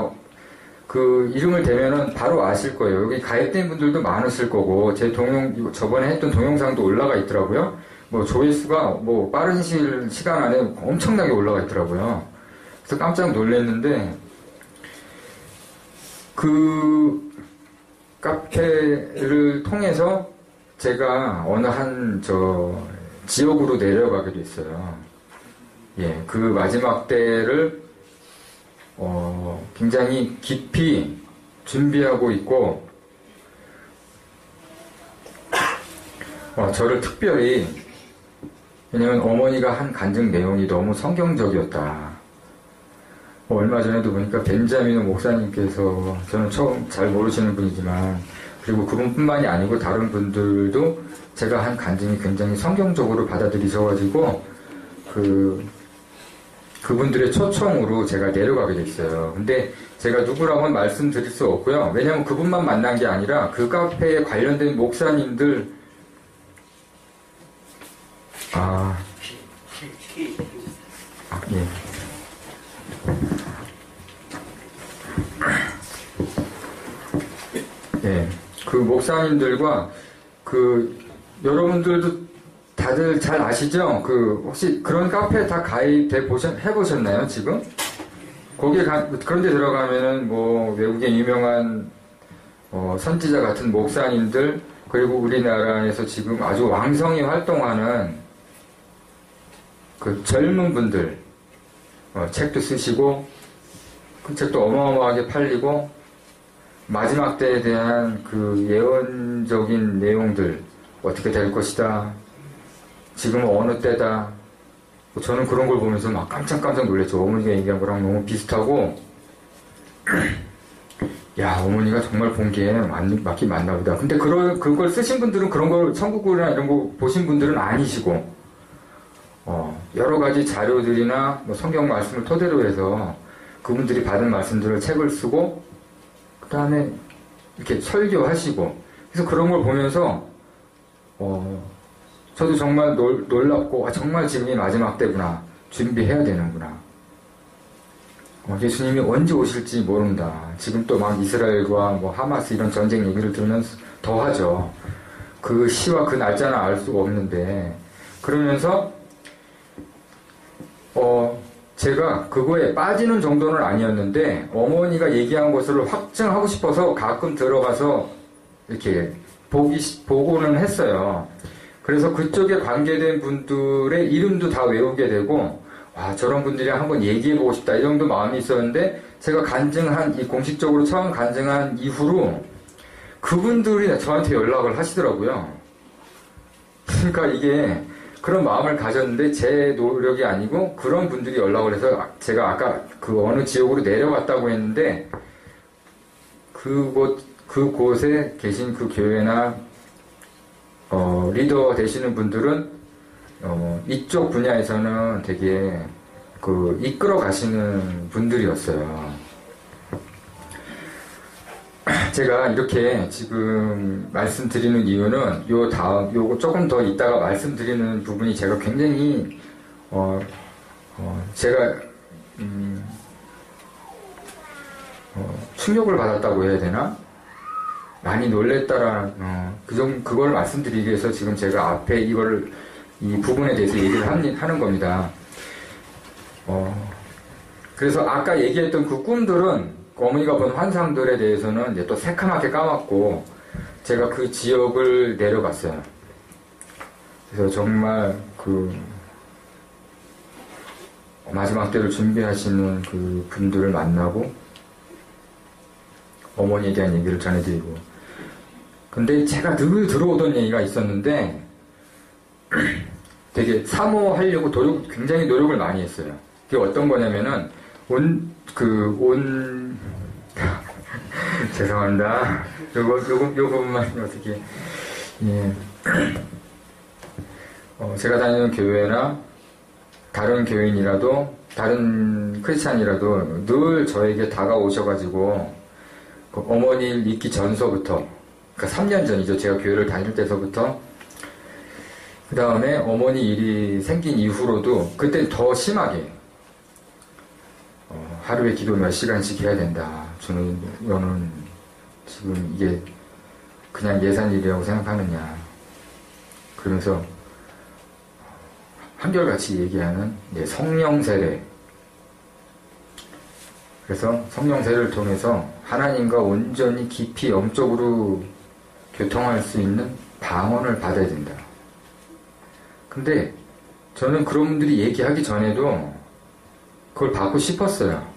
그 이름을 대면은 바로 아실 거예요. 여기 가입된 분들도 많으실 거고, 저번에 했던 동영상도 올라가 있더라고요. 조회수가 빠른 시간 안에 엄청나게 올라가 있더라고요. 그래서 깜짝 놀랐는데, 그 카페를 통해서 제가 어느 한 지역으로 내려가게 됐어요. 예, 그 마지막 때를 굉장히 깊이 준비하고 있고 저를 특별히 왜냐면 어머니가 한 간증 내용이 너무 성경적이었다. 얼마 전에도 보니까 벤자민 목사님께서 저는 처음 잘 모르시는 분이지만 그리고 그분뿐만이 아니고 다른 분들도 제가 한 간증이 굉장히 성경적으로 받아들이셔가지고 그분들의 초청으로 제가 내려가게 됐어요. 근데 제가 누구라고는 말씀드릴 수 없고요. 왜냐면 그분만 만난 게 아니라 그 카페에 관련된 목사님들 예. 예, 그 목사님들과 여러분들도 다들 잘 아시죠? 혹시 그런 카페 다 해보셨나요, 지금? 거기에 그런데 들어가면은 외국의 유명한 선지자 같은 목사님들 그리고 우리나라에서 지금 아주 왕성히 활동하는 그 젊은 분들 책도 쓰시고 그 책도 어마어마하게 팔리고 마지막 때에 대한 예언적인 내용들 어떻게 될 것이다. 지금은 어느 때다. 저는 그런 걸 보면서 막 깜짝 놀랐죠. 어머니가 얘기한 거랑 너무 비슷하고 야, 어머니가 정말 본 게 맞긴 맞나 보다. 근데 그걸 쓰신 분들은 그런 걸 천국이나 이런 거 보신 분들은 아니시고 여러 가지 자료들이나 성경 말씀을 토대로 해서 그분들이 받은 말씀들을 책을 쓰고 그 다음에 이렇게 설교하시고 그래서 그런 걸 보면서 저도 정말 놀랍고 정말 지금이 마지막 때구나. 준비해야 되는구나. 예수님이 언제 오실지 모른다. 지금 또 막 이스라엘과 하마스 이런 전쟁 얘기를 들으면 더 하죠. 그 시와 그 날짜는 알 수가 없는데 그러면서 제가 그거에 빠지는 정도는 아니었는데 어머니가 얘기한 것을 확증하고 싶어서 가끔 들어가서 이렇게 보고는 했어요. 그래서 그쪽에 관계된 분들의 이름도 다 외우게 되고 저런 분들이랑 한번 얘기해보고 싶다 이 정도 마음이 있었는데 제가 공식적으로 처음 간증한 이후로 그분들이 저한테 연락을 하시더라고요. 그러니까 이게 그런 마음을 가졌는데 제 노력이 아니고 그런 분들이 연락을 해서 제가 아까 어느 지역으로 내려갔다고 했는데 그곳에 계신 그 교회나 리더 되시는 분들은 이쪽 분야에서는 되게 이끌어 가시는 분들이었어요. 제가 이렇게 지금 말씀드리는 이유는 요거 조금 더 이따가 말씀드리는 부분이 제가 굉장히 제가 충격을 받았다고 해야 되나? 많이 놀랬다라는 그걸 말씀드리기 위해서 지금 제가 앞에 이 부분에 대해서 얘기를 하는 겁니다. 그래서 아까 얘기했던 그 꿈들은 어머니가 본 환상들에 대해서는 이제 또 새카맣게 까맣고 제가 그 지역을 내려갔어요. 그래서 정말 그 마지막 때를 준비하시는 그 분들을 만나고 어머니에 대한 얘기를 전해드리고. 근데 제가 늘 들어오던 얘기가 있었는데 되게 사모하려고 굉장히 노력을 많이 했어요. 그게 어떤 거냐면은 죄송합니다. 요 부분만 어떻게, 예. 제가 다니는 교회나 다른 교인이라도, 다른 크리스찬이라도 늘 저에게 다가오셔가지고, 그 어머니를 믿기 전서부터, 그러니까 3년 전이죠. 제가 교회를 다닐 때서부터, 그 다음에 어머니 일이 생긴 이후로도, 그때 더 심하게, 하루에 기도 몇 시간씩 해야 된다. 너는 지금 이게 그냥 예산일이라고 생각하느냐. 그러면서 한결같이 얘기하는 성령 세례. 그래서 성령 세례를 통해서 하나님과 온전히 깊이 영적으로 교통할 수 있는 방언을 받아야 된다. 근데 저는 그런 분들이 얘기하기 전에도 그걸 받고 싶었어요.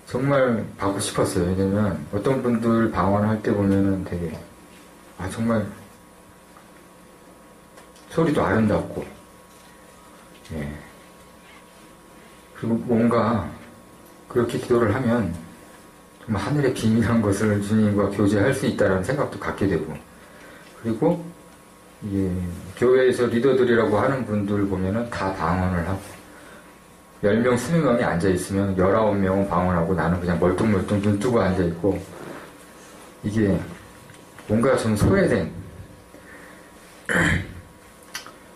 정말 받고 싶었어요. 왜냐면 어떤 분들 방언할 때 보면은 되게 정말 소리도 아름답고, 예. 그리고 뭔가 그렇게 기도를 하면 정말 하늘의 비밀한 것을 주님과 교제할 수 있다는 생각도 갖게 되고, 그리고 교회에서 리더들이라고 하는 분들 보면은 다 방언을 하고 10명, 20명이 앉아있으면 19명은 방언하고 나는 그냥 멀뚱멀뚱 눈 뜨고 앉아있고, 이게 뭔가 좀 소외된,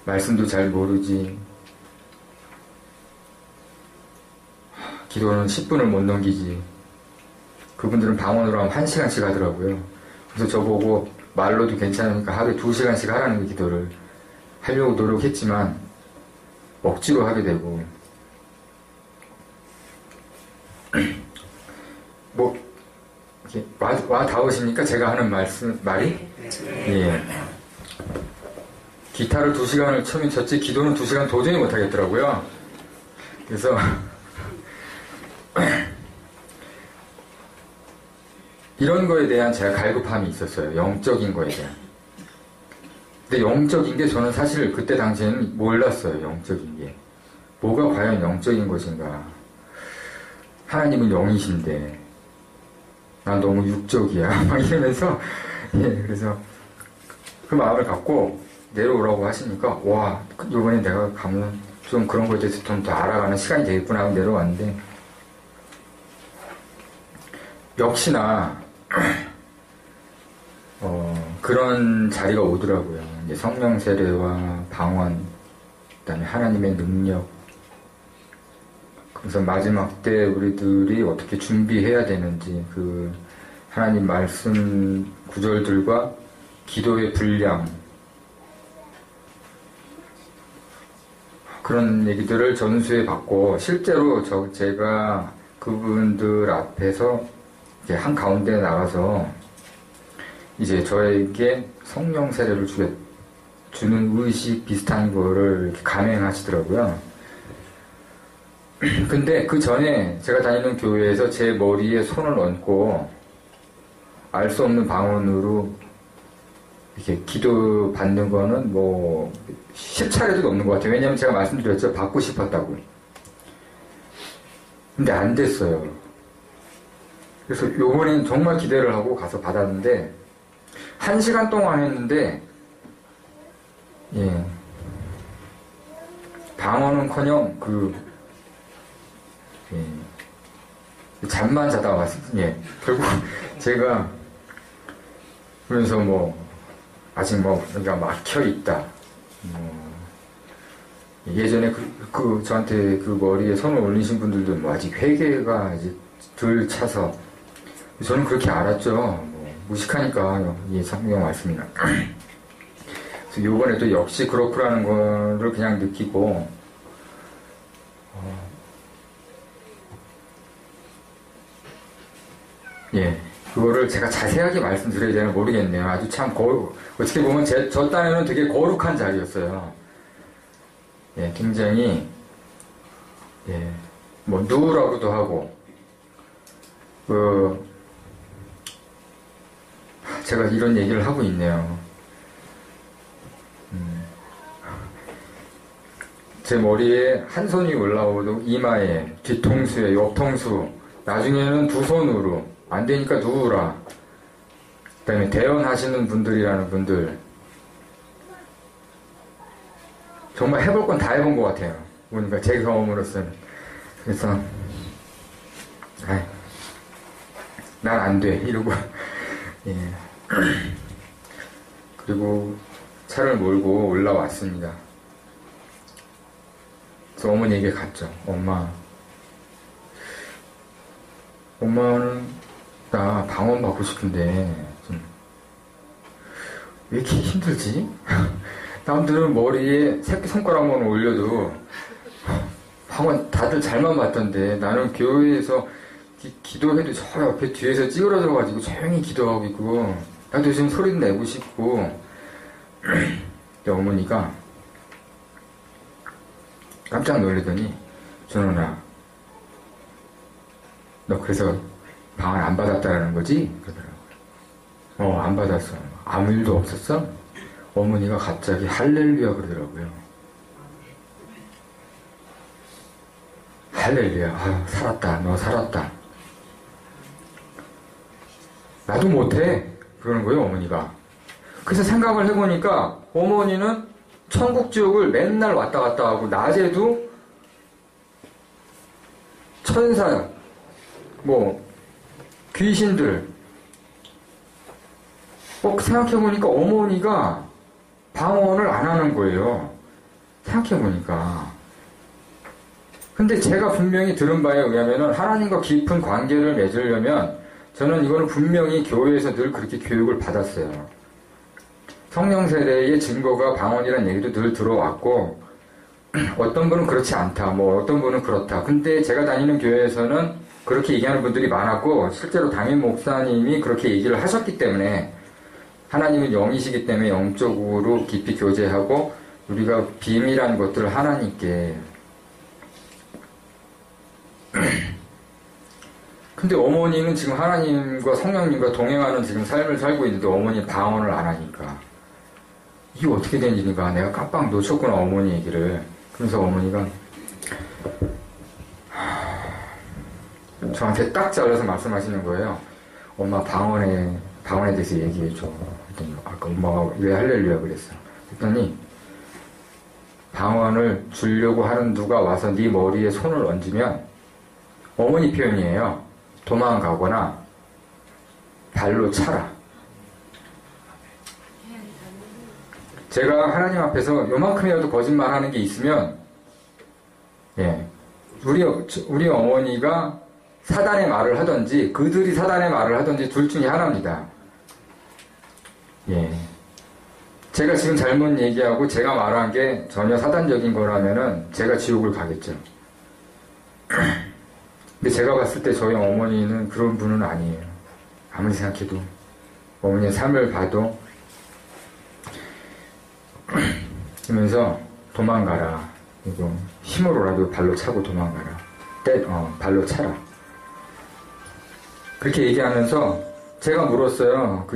말씀도 잘 모르지, 기도는 10분을 못 넘기지. 그분들은 방언으로 하면 1시간씩 하더라고요. 그래서 저보고 말로도 괜찮으니까 하루에 2시간씩 하라는 그 기도를 하려고 노력했지만 억지로 하게 되고, 뭐 이렇게 와 닿으십니까? 제가 하는 말이? 예. 기타를 2시간을 치면 쳤지 기도는 2시간 도저히 못하겠더라고요. 그래서 이런 거에 대한 제가 갈급함이 있었어요. 영적인 거에 대한. 근데 영적인 게 저는 사실 그때 당시에는 몰랐어요. 영적인 게 뭐가 과연 영적인 것인가. 하나님은 영이신데 난 너무 육적이야 막 이러면서, 예, 그래서 그 마음을 갖고 내려오라고 하시니까 와, 이번에 내가 가면 좀 그런 거에 대해서 좀 더 알아가는 시간이 되겠구나 하고 내려왔는데, 역시나 그런 자리가 오더라고요. 이제 성령 세례와 방언, 그다음에 하나님의 능력. 그래서 마지막 때 우리들이 어떻게 준비해야 되는지, 그 하나님 말씀 구절들과 기도의 분량, 그런 얘기들을 전수해 받고, 실제로 제가 그분들 앞에서 이제 한 가운데 나가서 이제 저에게 성령 세례를 주는 의식 비슷한 거를 감행하시더라고요. 근데 그 전에 제가 다니는 교회에서 제 머리에 손을 얹고 알 수 없는 방언으로 이렇게 기도 받는 거는 뭐 10차례도 넘는 것 같아요. 왜냐면 제가 말씀드렸죠. 받고 싶었다고. 근데 안 됐어요. 그래서 요번엔 정말 기대를 하고 가서 받았는데 1시간 동안 했는데, 예, 방언은커녕 잠만 자다가 왔어요. 예, 결국 제가 그러면서 아직 여기가 막혀 있다. 예전에 저한테 그 머리에 손을 올리신 분들도 아직 회개가 아직 덜 차서, 저는 그렇게 알았죠. 무식하니까 이 성경 말씀이나. 그래서 요번에 또 역시 그렇구라는 거를 그냥 느끼고, 예, 그거를 제가 자세하게 말씀드려야 되나 모르겠네요. 아주 참 어떻게 보면 저 딴에는 되게 거룩한 자리였어요. 예, 굉장히 예, 뭐 누라고도 하고 제가 이런 얘기를 하고 있네요. 제 머리에 한 손이 올라오도 이마에, 뒤통수에, 옆통수, 나중에는 두 손으로, 안 되니까 누우라. 그 다음에 대연하시는 분들이라는 분들. 정말 해볼 건 다 해본 것 같아요. 보니까 제 경험으로서는. 그래서, 난 안 돼. 이러고, 예. 그리고 차를 몰고 올라왔습니다. 그래서 어머니에게 갔죠. 엄마는 나 방언 받고 싶은데 왜 이렇게 힘들지? 남들은 머리에 새끼손가락만 올려도 방언 다들 잘만 받던데 나는 교회에서 기도해도 저 옆에 뒤에서 찌그러져가지고 조용히 기도하고 있고 나도 지금 소리도 내고 싶고 근데 어머니가 깜짝 놀라더니 준호나 너 그래서 방언 안 받았다는 거지? 그러더라고요. 안 받았어. 아무 일도 없었어? 어머니가 갑자기 할렐루야 그러더라고요. 할렐루야. 살았다. 너 살았다. 나도 못해. 그러는 거예요 어머니가. 그래서 생각을 해보니까 어머니는 천국 지옥을 맨날 왔다 갔다 하고 낮에도 천사 귀신들 생각해보니까 어머니가 방언을 안 하는 거예요. 생각해보니까. 근데 제가 분명히 들은 바에 의하면은 하나님과 깊은 관계를 맺으려면 저는 이거는 분명히 교회에서 늘 그렇게 교육을 받았어요. 성령 세례의 증거가 방언이라는 얘기도 늘 들어왔고 어떤 분은 그렇지 않다. 어떤 분은 그렇다. 근데 제가 다니는 교회에서는 그렇게 얘기하는 분들이 많았고 실제로 담임 목사님이 그렇게 얘기를 하셨기 때문에 하나님은 영이시기 때문에 영적으로 깊이 교제하고 우리가 비밀한 것들을 하나님께 근데 어머니는 지금 하나님과 성령님과 동행하는 지금 삶을 살고 있는데 어머니 방언을 안 하니까 이게 어떻게 된 일인가 내가 깜빡 놓쳤구나 어머니 얘기를. 그래서 어머니가 저한테 딱 잘라서 말씀하시는 거예요. 엄마 방언에 대해서 얘기해줘. 그랬더니 아까 엄마가 왜 할렐루야 그랬어. 그랬더니 방언을 주려고 하는 누가 와서 네 머리에 손을 얹으면 어머니 표현이에요. 도망가거나 발로 차라. 제가 하나님 앞에서 요만큼이라도 거짓말하는 게 있으면 우리 어머니가 사단의 말을 하든지 그들이 사단의 말을 하든지 둘 중에 하나입니다. 제가 지금 잘못 얘기하고 제가 말한 게 전혀 사단적인 거라면은 제가 지옥을 가겠죠. 근데 제가 봤을 때 저희 어머니는 그런 분은 아니에요. 아무리 생각해도 어머니의 삶을 봐도 그러면서 도망가라. 이거 힘으로라도 발로 차고 도망가라. 발로 차라. 그렇게 얘기하면서 제가 물었어요.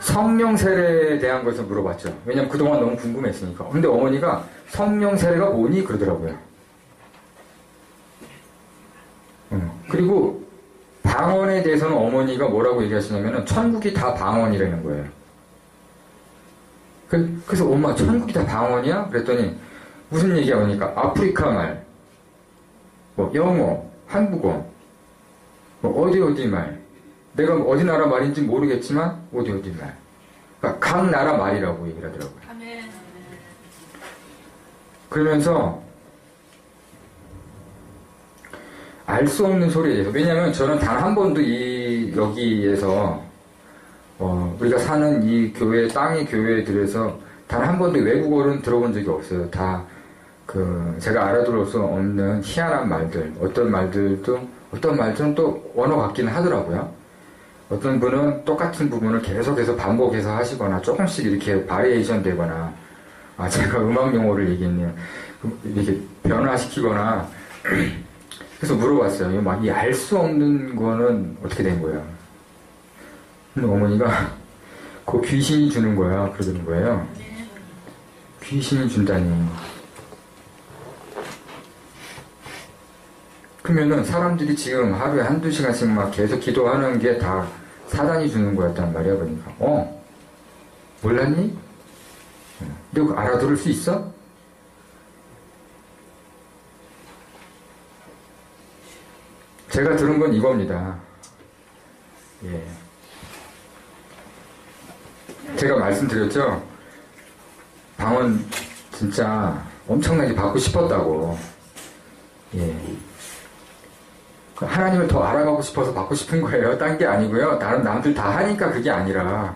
성령 세례에 대한 것을 물어봤죠. 왜냐면 그동안 너무 궁금했으니까. 근데 어머니가 성령 세례가 뭐니? 그러더라고요. 그리고 방언에 대해서는 어머니가 뭐라고 얘기하시냐면은 천국이 다 방언이라는 거예요. 그래서 엄마 천국이 다 방언이야? 그랬더니 무슨 얘기야 보니까 아프리카 말, 영어, 한국어, 어디 말. 내가 어디 나라 말인지 모르겠지만 어디 말. 그러니까 각 나라 말이라고 얘기를 하더라고요. 아멘. 그러면서 알 수 없는 소리에 대해서 왜냐하면 저는 단 한 번도 여기에서 우리가 사는 이 교회 땅의 교회들에서 단 한 번도 외국어는 들어본 적이 없어요. 다 제가 알아들을 수 없는 희한한 말들 어떤 말들도 어떤 말들은 또 언어 같기는 하더라고요. 어떤 분은 똑같은 부분을 계속해서 반복해서 하시거나 조금씩 이렇게 바리에이션 되거나, 제가 음악 용어를 얘기했네요. 이렇게 변화시키거나, 그래서 물어봤어요. 막 이 알 수 없는 거는 어떻게 된 거야? 근데 어머니가 그 귀신이 주는 거야. 그러는 거예요. 귀신이 준다니. 그러면은 사람들이 지금 하루에 한두 시간씩 막 계속 기도하는 게 다 사단이 주는 거였단 말이야. 그러니까 몰랐니? 너 알아들을 수 있어? 제가 들은 건 이겁니다. 예. 제가 말씀드렸죠? 방언 진짜 엄청나게 받고 싶었다고. 예. 하나님을 더 알아가고 싶어서 받고 싶은 거예요. 딴 게 아니고요. 다른 남들 다 하니까 그게 아니라,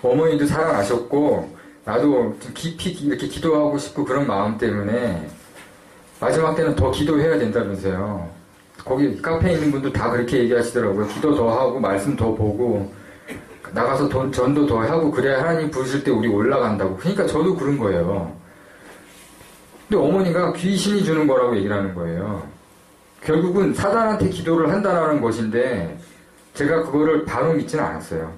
어머니도 사랑하셨고 나도 좀 깊이 이렇게 기도하고 싶고 그런 마음 때문에 마지막 때는 더 기도해야 된다면서요. 거기 카페에 있는 분도 다 그렇게 얘기하시더라고요. 기도 더 하고 말씀 더 보고 나가서 전도 더 하고 그래야 하나님 부르실 때 우리 올라간다고. 그러니까 저도 그런 거예요. 근데 어머니가 귀신이 주는 거라고 얘기를 하는 거예요. 결국은 사단한테 기도를 한다는 것인데 제가 그거를 바로 믿지는 않았어요.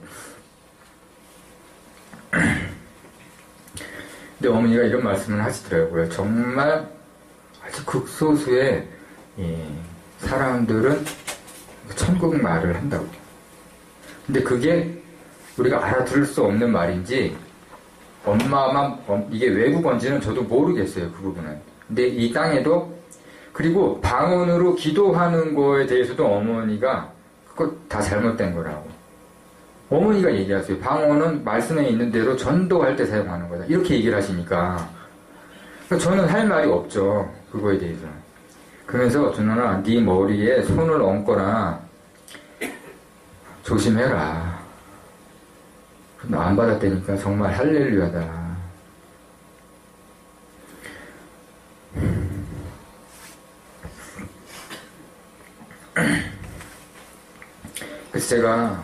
근데 어머니가 이런 말씀을 하시더라고요. 정말 아주 극소수의 사람들은 천국 말을 한다고. 근데 그게 우리가 알아들을 수 없는 말인지 엄마만 이게 외국어인지는 저도 모르겠어요. 그 부분은. 근데 이 땅에도 그리고 방언으로 기도하는 거에 대해서도 어머니가 그거 다 잘못된 거라고. 어머니가 얘기하세요. 방언은 말씀에 있는 대로 전도할 때 사용하는 거다. 이렇게 얘기를 하시니까 저는 할 말이 없죠. 그거에 대해서. 그러면서 준호나 네 머리에 손을 얹거나 조심해라. 너 안 받았다니까 정말 할렐루야다. 그래서 제가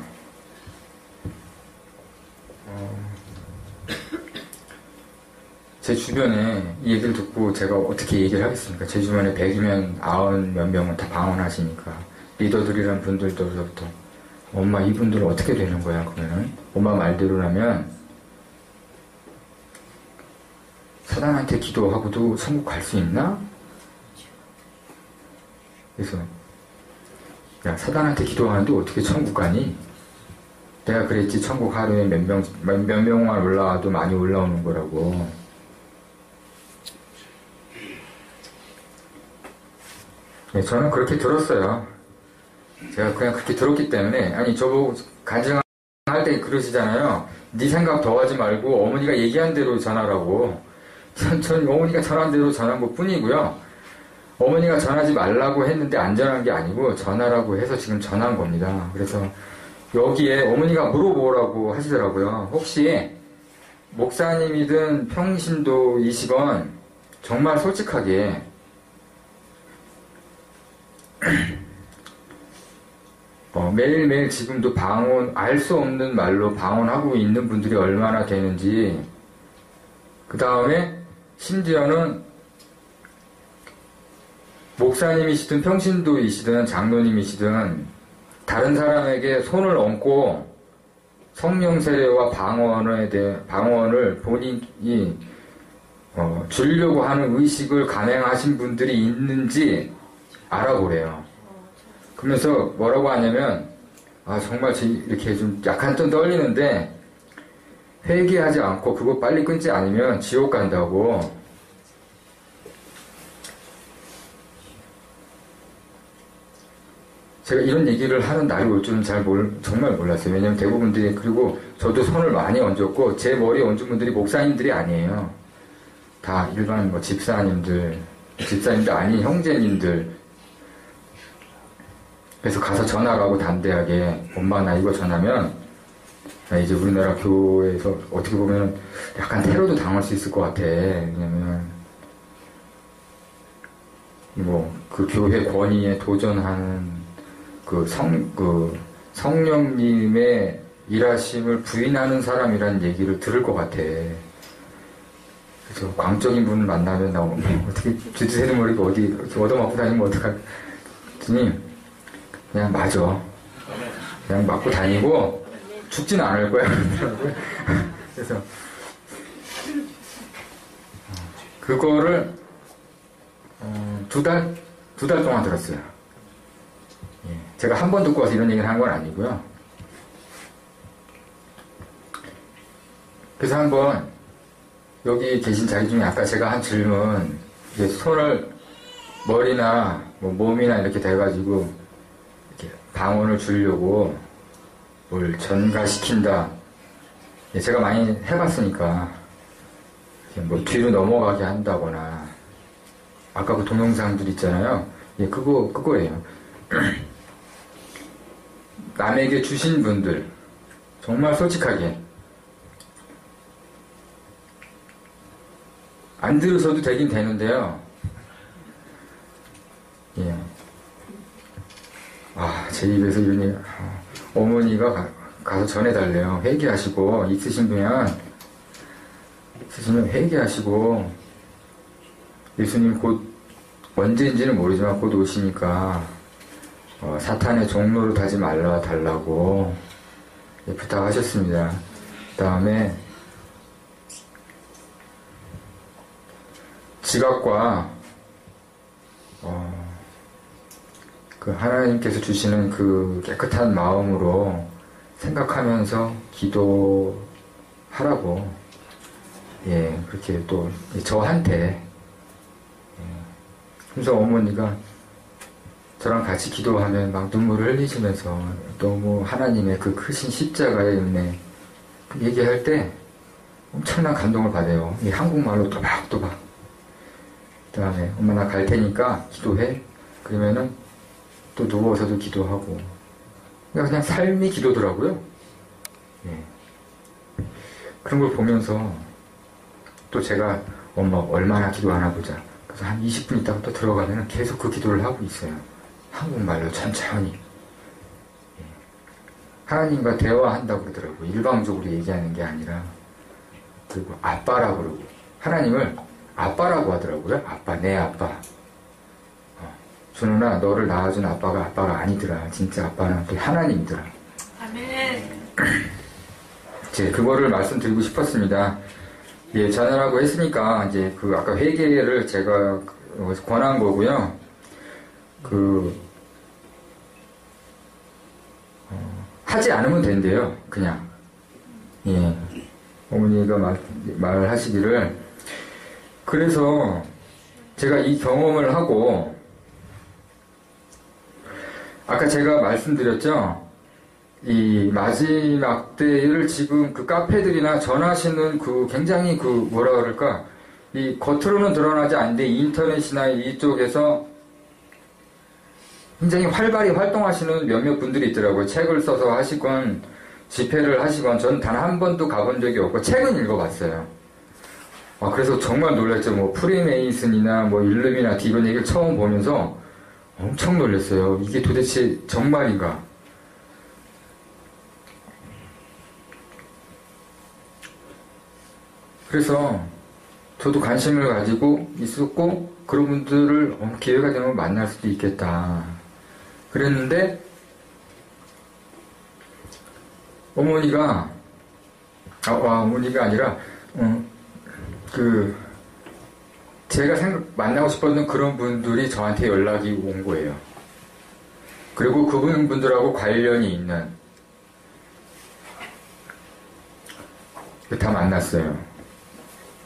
제 주변에 이 얘기를 듣고 제가 어떻게 얘기를 하겠습니까? 제 주변에 100이면 90몇 명은 다 방언하시니까 리더들이란 분들도부터 엄마 이분들은 어떻게 되는 거야? 그러면은 엄마 말대로라면 사단한테 기도하고도 천국 갈 수 있나? 그래서 야 사단한테 기도하는데 어떻게 천국 가니? 내가 그랬지 천국 하루에 몇 명만 올라와도 많이 올라오는 거라고. 네, 저는 그렇게 들었어요. 제가 그냥 그렇게 들었기 때문에 아니 저보고 간증할 때 그러시잖아요. 네 생각 더 하지 말고 어머니가 얘기한 대로 전하라고. 전 어머니가 전한 대로 전한 것 뿐이고요. 어머니가 전하지 말라고 했는데 안 전한 게 아니고 전하라고 해서 지금 전한 겁니다. 그래서 여기에 어머니가 물어보라고 하시더라고요. 혹시 목사님이든 평신도이시건 정말 솔직하게 매일매일 지금도 방언, 알 수 없는 말로 방언하고 있는 분들이 얼마나 되는지, 그 다음에 심지어는 목사님이시든 평신도이시든 장로님이시든 다른 사람에게 손을 얹고 성령 세례와 방언을 본인이 주려고 하는 의식을 감행하신 분들이 있는지 알아보래요. 그러면서 뭐라고 하냐면 정말 이렇게 좀 약간 좀 떨리는데 회개하지 않고 그거 빨리 끊지 않으면 지옥 간다고. 제가 이런 얘기를 하는 날이 올 줄은 정말 몰랐어요. 왜냐면 대부분들이, 그리고 저도 손을 많이 얹었고 제 머리에 얹은 분들이 목사님들이 아니에요. 다 일반 집사님들 아닌 형제님들. 그래서 가서 전화하고 담대하게 엄마 나 이거 전하면 나 이제 우리나라 교회에서 어떻게 보면 약간 테러도 당할 수 있을 것 같아. 왜냐면 그 교회 권위에 도전하는 성령님의 일하심을 부인하는 사람이라는 얘기를 들을 것 같아. 그래서 광적인 분을 만나면 나 어떻게 주제는 모르고 어디 이렇게 얻어맞고 다니면 어떡할? 주님, 그냥 맞아. 그냥 맞고 다니고 죽지는 않을 거야. 그래서 그거를 두 달 동안 들었어요. 예, 제가 한 번 듣고 와서 이런 얘기를 한 건 아니고요. 그래서 한번 여기 계신 자리 중에 아까 제가 한 질문, 이제 손을 머리나 뭐 몸이나 이렇게 대가지고 이렇게 방언을 주려고 뭘 전가시킨다. 예, 제가 많이 해봤으니까 뭐 뒤로 넘어가게 한다거나 아까 그 동영상들 있잖아요. 예, 그거예요. 남에게 주신 분들 정말 솔직하게 안 들으셔도 되긴 되는데요. 예. 제 입에서 이런 얘기, 어머니가 가서 전해달래요. 회개하시고, 있으시면 회개하시고, 예수님 곧, 언제인지는 모르지만 곧 오시니까, 사탄의 종로를 타지 말라 달라고, 예, 부탁하셨습니다. 그 다음에, 지각과 그 하나님께서 주시는 그 깨끗한 마음으로 생각하면서 기도하라고, 예, 그렇게 또 저한테, 예, 그래서 어머니가 저랑 같이 기도하면 막 눈물을 흘리시면서 너무 하나님의 그 크신 십자가의 은혜 얘기할 때 엄청난 감동을 받아요. 이 한국말로 또박또박. 그 다음에 엄마 나 갈 테니까 기도해. 그러면은 또 누워서도 기도하고. 그냥 삶이 기도더라고요. 예. 그런 걸 보면서 또 제가 엄마 얼마나 기도하나 보자. 그래서 한 20분 있다가 또 들어가면 계속 그 기도를 하고 있어요. 한국말로 천천히. 예. 하나님과 대화한다고 그러더라고요. 일방적으로 얘기하는 게 아니라. 그리고 아빠라고 그러고. 하나님을 아빠라고 하더라고요. 아빠, 내 아빠. 준호나 너를 낳아준 아빠가 아니더라. 진짜 아빠는 또 하나님이더라. 아멘. 이제 그거를 말씀드리고 싶었습니다. 예, 전하라고 했으니까 이제 그 아까 회개를 제가 권한 거고요. 하지 않으면 된대요. 그냥. 예. 어머니가 말하시기를. 그래서 제가 이 경험을 하고 아까 제가 말씀드렸죠. 이 마지막 때를 지금 그 카페들이나 전하시는 그 굉장히 그 뭐라 그럴까, 이 겉으로는 드러나지 않는데 인터넷이나 이쪽에서 굉장히 활발히 활동하시는 몇몇 분들이 있더라고요. 책을 써서 하시건 집회를 하시건 저는 단 한 번도 가본 적이 없고 책은 읽어봤어요. 그래서 정말 놀랐죠. 뭐 프리메이슨이나 뭐 일루미나티 이런 얘기를 처음 보면서 엄청 놀랐어요. 이게 도대체 정말인가? 그래서 저도 관심을 가지고 있었고 그런 분들을 기회가 되면 만날 수도 있겠다. 그랬는데 어머니가 어머니가 아니라 제가 만나고 싶었던 그런 분들이 저한테 연락이 온 거예요. 그리고 그분들하고 관련이 있는 다 만났어요.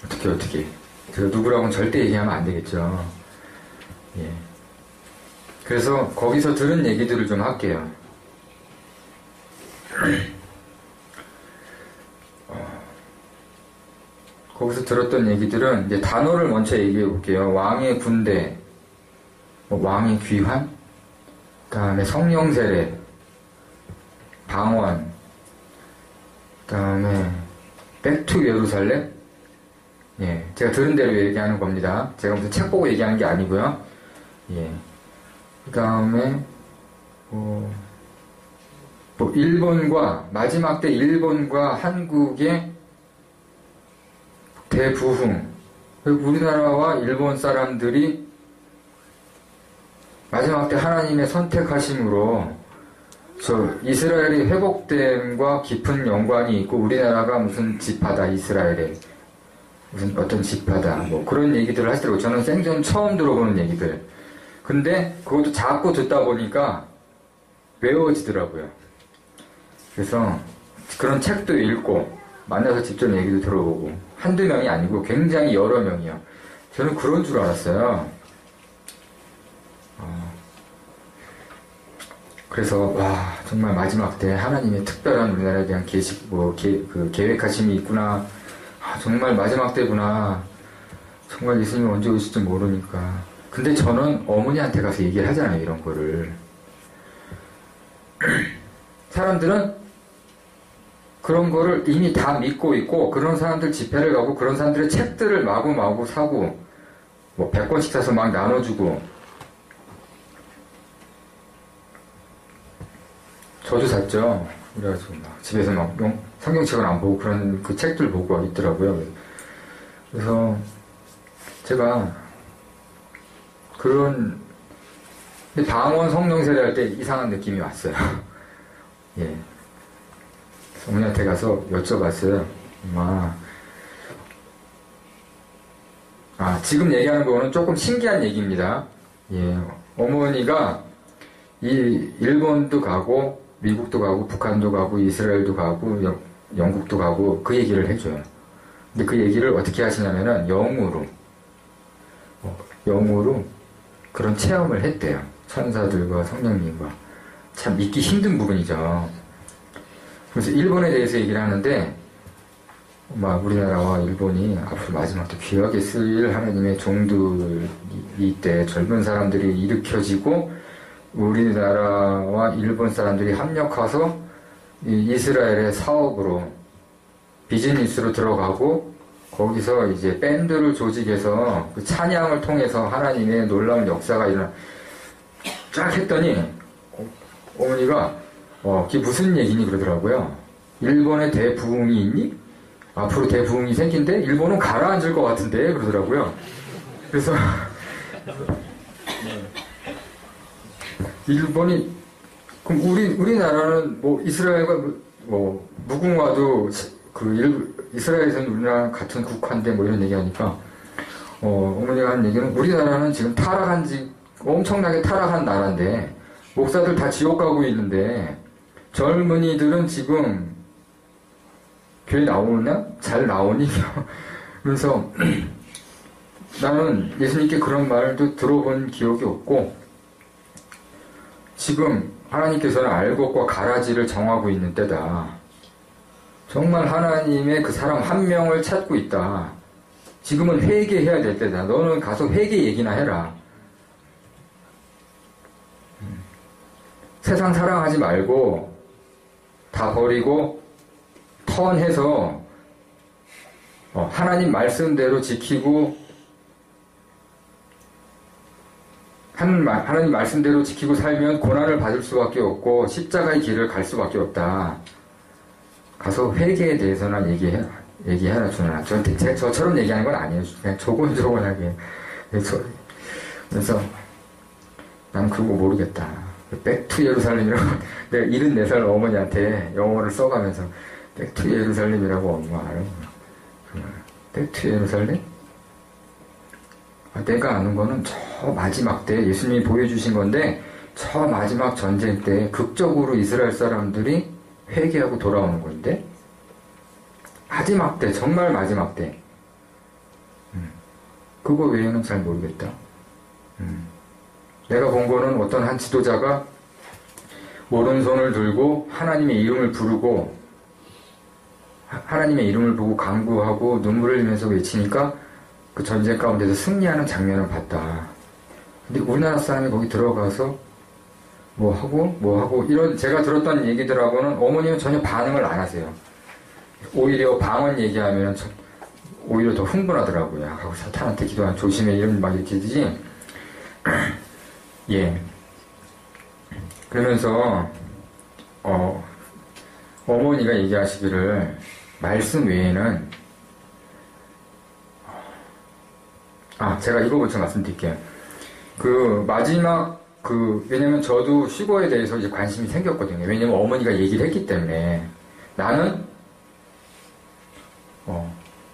어떻게 제가 누구라고는 절대 얘기하면 안 되겠죠. 예. 그래서 거기서 들은 얘기들을 좀 할게요. 거기서 들었던 얘기들은 이제 단어를 먼저 얘기해 볼게요. 왕의 군대, 왕의 귀환, 그 다음에 성령 세례, 방언, 그 다음에 백투 예루살렘. 예, 제가 들은 대로 얘기하는 겁니다. 제가 무슨 책 보고 얘기하는 게 아니고요. 예, 그 다음에 뭐 일본과 마지막 때 일본과 한국의 대부흥, 우리나라와 일본 사람들이 마지막 때 하나님의 선택하심으로 저 이스라엘이 회복됨과 깊은 연관이 있고, 우리나라가 무슨 지파다, 이스라엘에 무슨 어떤 지파다, 뭐 그런 얘기들을 하시더라고요. 저는 생전 처음 들어보는 얘기들. 근데 그것도 자꾸 듣다 보니까 외워지더라고요. 그래서 그런 책도 읽고 만나서 직접 얘기도 들어보고, 한두 명이 아니고 굉장히 여러 명이요. 저는 그런 줄 알았어요. 그래서 와, 정말 마지막 때 하나님의 특별한 우리나라에 대한 계획하심이 있구나. 정말 마지막 때구나. 정말 예수님이 언제 오실지 모르니까. 근데 저는 어머니한테 가서 얘기를 하잖아요, 이런 거를. 사람들은 그런 거를 이미 다 믿고 있고, 그런 사람들 집회를 가고, 그런 사람들의 책들을 마구마구 사고, 뭐 100권씩 사서 막 나눠주고. 저도 샀죠. 그래가지고 막 집에서 막 성경책을 안 보고 그런 그 책들 보고 있더라고요. 그래서 제가 그런 방언 성령 세례 할 때 이상한 느낌이 왔어요. 예. 어머니한테 가서 여쭤봤어요. 지금 얘기하는 거는 조금 신기한 얘기입니다. 예. 어머니가 이 일본도 가고, 미국도 가고, 북한도 가고, 이스라엘도 가고, 영국도 가고, 그 얘기를 해줘요. 근데 그 얘기를 어떻게 하시냐면은, 영으로 그런 체험을 했대요. 천사들과 성령님과. 참 믿기 힘든 부분이죠. 그래서 일본에 대해서 얘기를 하는데, 우리나라와 일본이 앞으로 마지막 때 귀하게 쓰일 하나님의 종들이 이때 젊은 사람들이 일으켜지고, 우리나라와 일본 사람들이 합력해서 이스라엘의 사업으로, 비즈니스로 들어가고, 거기서 이제 밴드를 조직해서 그 찬양을 통해서 하나님의 놀라운 역사가 쫙 했더니, 어머니가 그게 무슨 얘기니 그러더라고요. 일본에 대부흥이 있니? 앞으로 대부흥이 생긴데 일본은 가라앉을 것 같은데 그러더라고요. 그래서 일본이, 그럼 우리나라는 뭐 이스라엘과 뭐 무궁화도 이스라엘에서는 우리나라 같은 국화인데 뭐 이런 얘기하니까 어머니가 한 얘기는, 우리나라는 지금 엄청나게 타락한 나라인데 목사들 다 지옥 가고 있는데 젊은이들은 지금 교회 나오냐? 잘 나오니? 그래서 나는 예수님께 그런 말도 들어본 기억이 없고, 지금 하나님께서는 알곡과 가라지를 정하고 있는 때다. 정말 하나님의 그 사람 한 명을 찾고 있다. 지금은 회개해야 될 때다. 너는 가서 회개 얘기나 해라. 세상 사랑하지 말고 다 버리고 턴해서 하나님 말씀대로 지키고, 하나님 말씀대로 지키고 살면 고난을 받을 수밖에 없고 십자가의 길을 갈 수밖에 없다. 가서 회개에 대해서는 얘기해라 주나. 저처럼 얘기하는 건 아니에요. 그냥 조곤조곤하게. 그래서 난 그거 모르겠다. 백투 예루살렘이라고 내가 74살 어머니한테 영어를 써가면서 백투 예루살렘이라고 엄마 알아? 백투 예루살렘? 내가 아는 거는 저 마지막 때 예수님이 보여주신 건데, 저 마지막 전쟁 때 극적으로 이스라엘 사람들이 회개하고 돌아오는 건데, 마지막 때, 정말 마지막 때. 그거 외에는 잘 모르겠다. 내가 본 거는 어떤 한 지도자가 오른손을 들고 하나님의 이름을 부르고, 하나님의 이름을 보고 간구하고 눈물을 흘리면서 외치니까 그 전쟁 가운데서 승리하는 장면을 봤다. 근데 우리나라 사람이 거기 들어가서 뭐 하고 이런 제가 들었던 얘기들하고는 어머니는 전혀 반응을 안 하세요. 오히려 방언 얘기하면 오히려 더 흥분하더라고요. 하고 사탄한테 기도하면 조심해, 이런 막 이렇게 되지. 예. 그러면서 어머니가 얘기하시기를 말씀 외에는 제가 이거 먼저 말씀드릴게요. 그 마지막 왜냐면 저도 휴거에 대해서 이제 관심이 생겼거든요. 왜냐면 어머니가 얘기를 했기 때문에 나는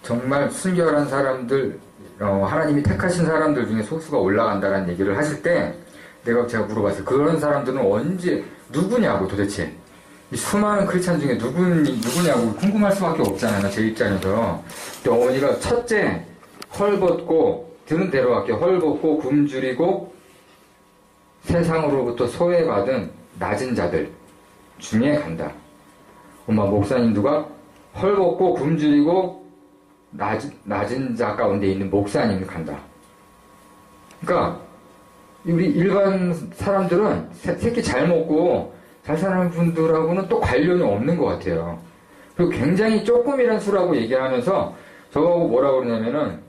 정말 순결한 사람들, 하나님이 택하신 사람들 중에 소수가 올라간다라는 얘기를 하실 때 제가 물어봤어요. 그런 사람들은 언제 누구냐고 도대체 이 수많은 크리스찬 중에 누구냐고 궁금할 수밖에 없잖아요. 제 입장에서. 근데 어머니가 첫째 헐벗고 들은 대로 할게요. 헐벗고 굶주리고 세상으로부터 소외받은 낮은 자들 중에 간다. 엄마 목사님 누가 헐벗고 굶주리고 낮은 자 가운데 있는 목사님이 간다. 그러니까 우리 일반 사람들은 새끼 잘 먹고 잘 사는 분들하고는 또 관련이 없는 것 같아요. 그리고 굉장히 조금이란 수라고 얘기하면서 저하고 뭐라고 그러냐면은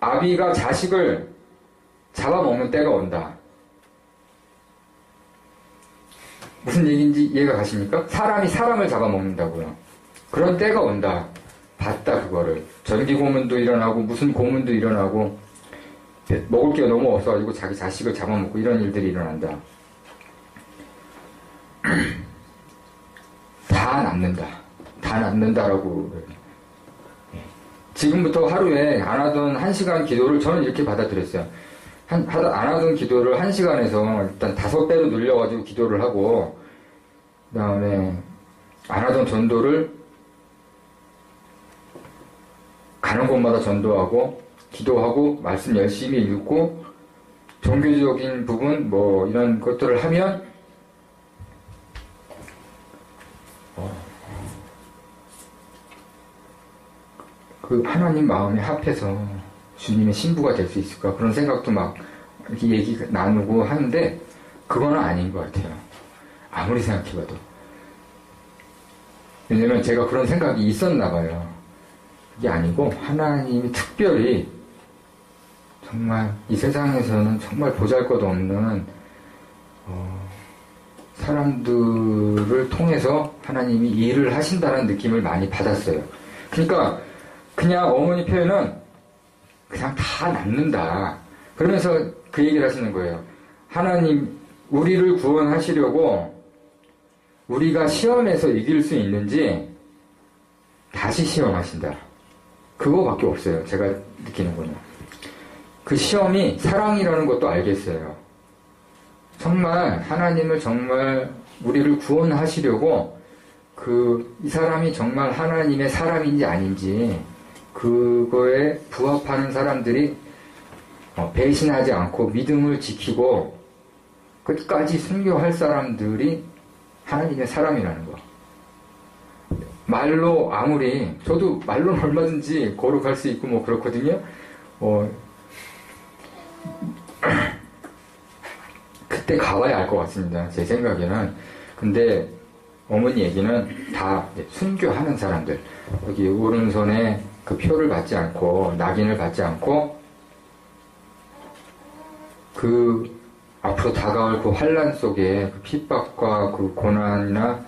아비가 자식을 잡아먹는 때가 온다. 무슨 얘기인지 이해가 가십니까? 사람이 사람을 잡아먹는다고요. 그런 때가 온다. 봤다 그거를. 전기 고문도 일어나고 무슨 고문도 일어나고 먹을 게 너무 없어가지고 자기 자식을 잡아먹고 이런 일들이 일어난다. 다 남는다라고. 지금부터 하루에 안 하던 1시간 기도를 저는 이렇게 받아들였어요. 안 하던 기도를 1시간에서 일단 5배로 늘려가지고 기도를 하고, 그 다음에 안 하던 전도를 가는 곳마다 전도하고, 기도하고, 말씀 열심히 읽고, 종교적인 부분, 이런 것들을 하면, 그 하나님 마음에 합해서 주님의 신부가 될 수 있을까? 그런 생각도 막 이렇게 얘기 나누고 하는데, 그거는 아닌 것 같아요. 아무리 생각해봐도. 왜냐면 제가 그런 생각이 있었나 봐요. 이게 아니고, 하나님이 특별히 정말 이 세상에서는 정말 보잘것없는 사람들을 통해서 하나님이 일을 하신다는 느낌을 많이 받았어요. 그러니까 그냥 어머니 표현은 그냥 다 남는다. 그러면서 그 얘기를 하시는 거예요. 하나님, 우리를 구원하시려고 우리가 시험에서 이길 수 있는지 다시 시험하신다. 그거밖에 없어요. 제가 느끼는 거는. 그 시험이 사랑이라는 것도 알겠어요. 정말 하나님을 정말 우리를 구원하시려고 이 사람이 정말 하나님의 사람인지 아닌지 그거에 부합하는 사람들이 배신하지 않고 믿음을 지키고 끝까지 순교할 사람들이 하나님의 사람이라는 거. 말로 저도 말로는 얼마든지 거룩할 수 있고 그렇거든요. 그때 가봐야 알 것 같습니다. 제 생각에는. 근데 어머니 얘기는 다 순교하는 사람들. 여기 오른손에 그 표를 받지 않고 낙인을 받지 않고 앞으로 다가올 그 환란 속에 그 핍박과 그 고난이나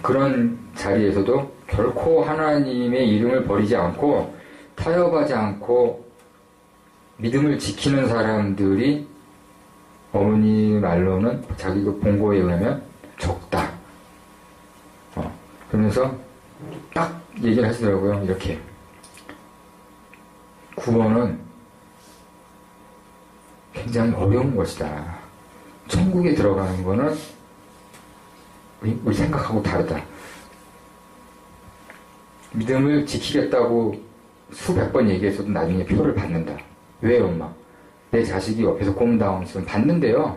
그런 자리에서도 결코 하나님의 이름을 버리지 않고 타협하지 않고 믿음을 지키는 사람들이 어머니 말로는 자기 그 본고에 의하면 적다. 그러면서 딱 얘기를 하시더라고요. 이렇게. 구원은 굉장히 어려운 것이다. 천국에 들어가는 거는 우리 생각하고 다르다. 믿음을 지키겠다고 수백 번 얘기했어도 나중에 표를 받는다. 왜 엄마? 내 자식이 옆에서 고문당하면 받는데요.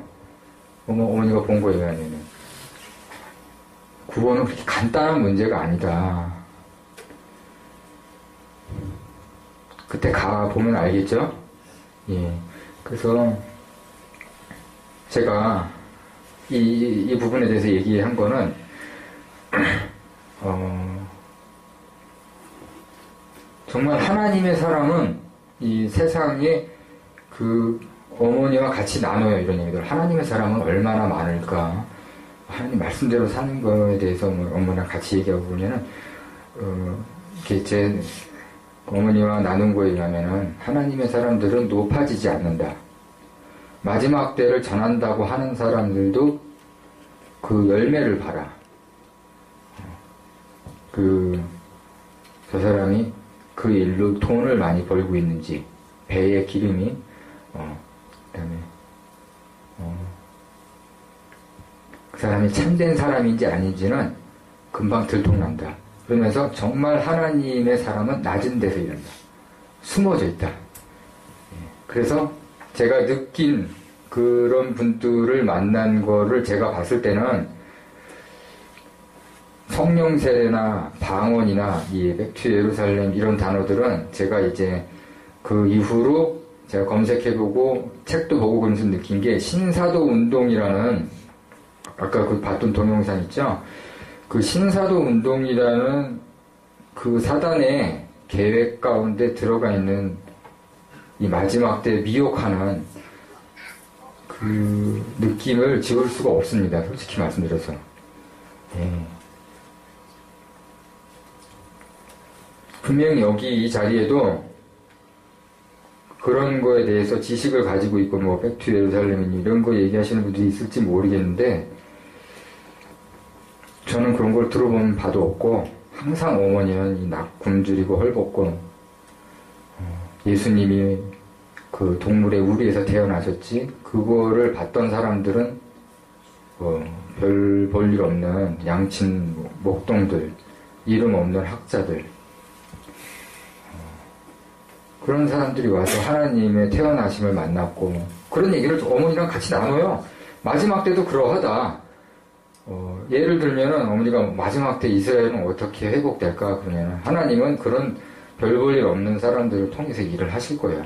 어머니가 본 거예요, 아니면. 구원은 그렇게 간단한 문제가 아니다. 그때 가보면 알겠죠? 예. 그래서 제가 이 부분에 대해서 얘기한 거는, 정말 하나님의 사람은 이 세상에 어머니와 같이 나눠요. 이런 얘기들. 하나님의 사람은 얼마나 많을까? 하나님 말씀대로 사는 거에 대해서 뭐 어머니랑 같이 얘기하고 그러면은, 이렇게 제 어머니와 나눈 거에 의하면은 하나님의 사람들은 높아지지 않는다. 마지막 때를 전한다고 하는 사람들도 그 열매를 봐라. 저 사람이 그 일로 돈을 많이 벌고 있는지, 배의 기름이, 그다음에 그 사람이 참된 사람인지 아닌지는 금방 들통난다. 그러면서 정말 하나님의 사람은 낮은 데서 일한다. 숨어져 있다. 그래서 제가 느낀 그런 분들을 만난 거를 제가 봤을 때는 성령 세례나 방언이나 이 백투 예루살렘 이런 단어들은 제가 이제 그 이후로 제가 검색해보고 책도 보고 그러면서 느낀 게 신사도 운동이라는 아까 그 봤던 동영상 있죠? 그 신사도 운동이라는 그 사단의 계획 가운데 들어가 있는 이 마지막 때 미혹하는 그 느낌을 지울 수가 없습니다. 솔직히 말씀드려서. 예. 분명히 여기 이 자리에도 그런 거에 대해서 지식을 가지고 있고 뭐 백투 예루살렘 이런 거 얘기하시는 분들이 있을지 모르겠는데 저는 그런 걸 들어본 바도 없고 항상 어머니는 이 굶주리고 헐벗고 예수님이 그 동물의 우리에서 태어나셨지 그거를 봤던 사람들은 별 볼 일 없는 양친 목동들 이름 없는 학자들 그런 사람들이 와서 하나님의 태어나심을 만났고 그런 얘기를 어머니랑 같이 나눠요. 마지막 때도 그러하다. 예를 들면은 어머니가 마지막 때 이스라엘은 어떻게 회복될까 그러면은 하나님은 그런 별 볼 일 없는 사람들을 통해서 일을 하실 거야.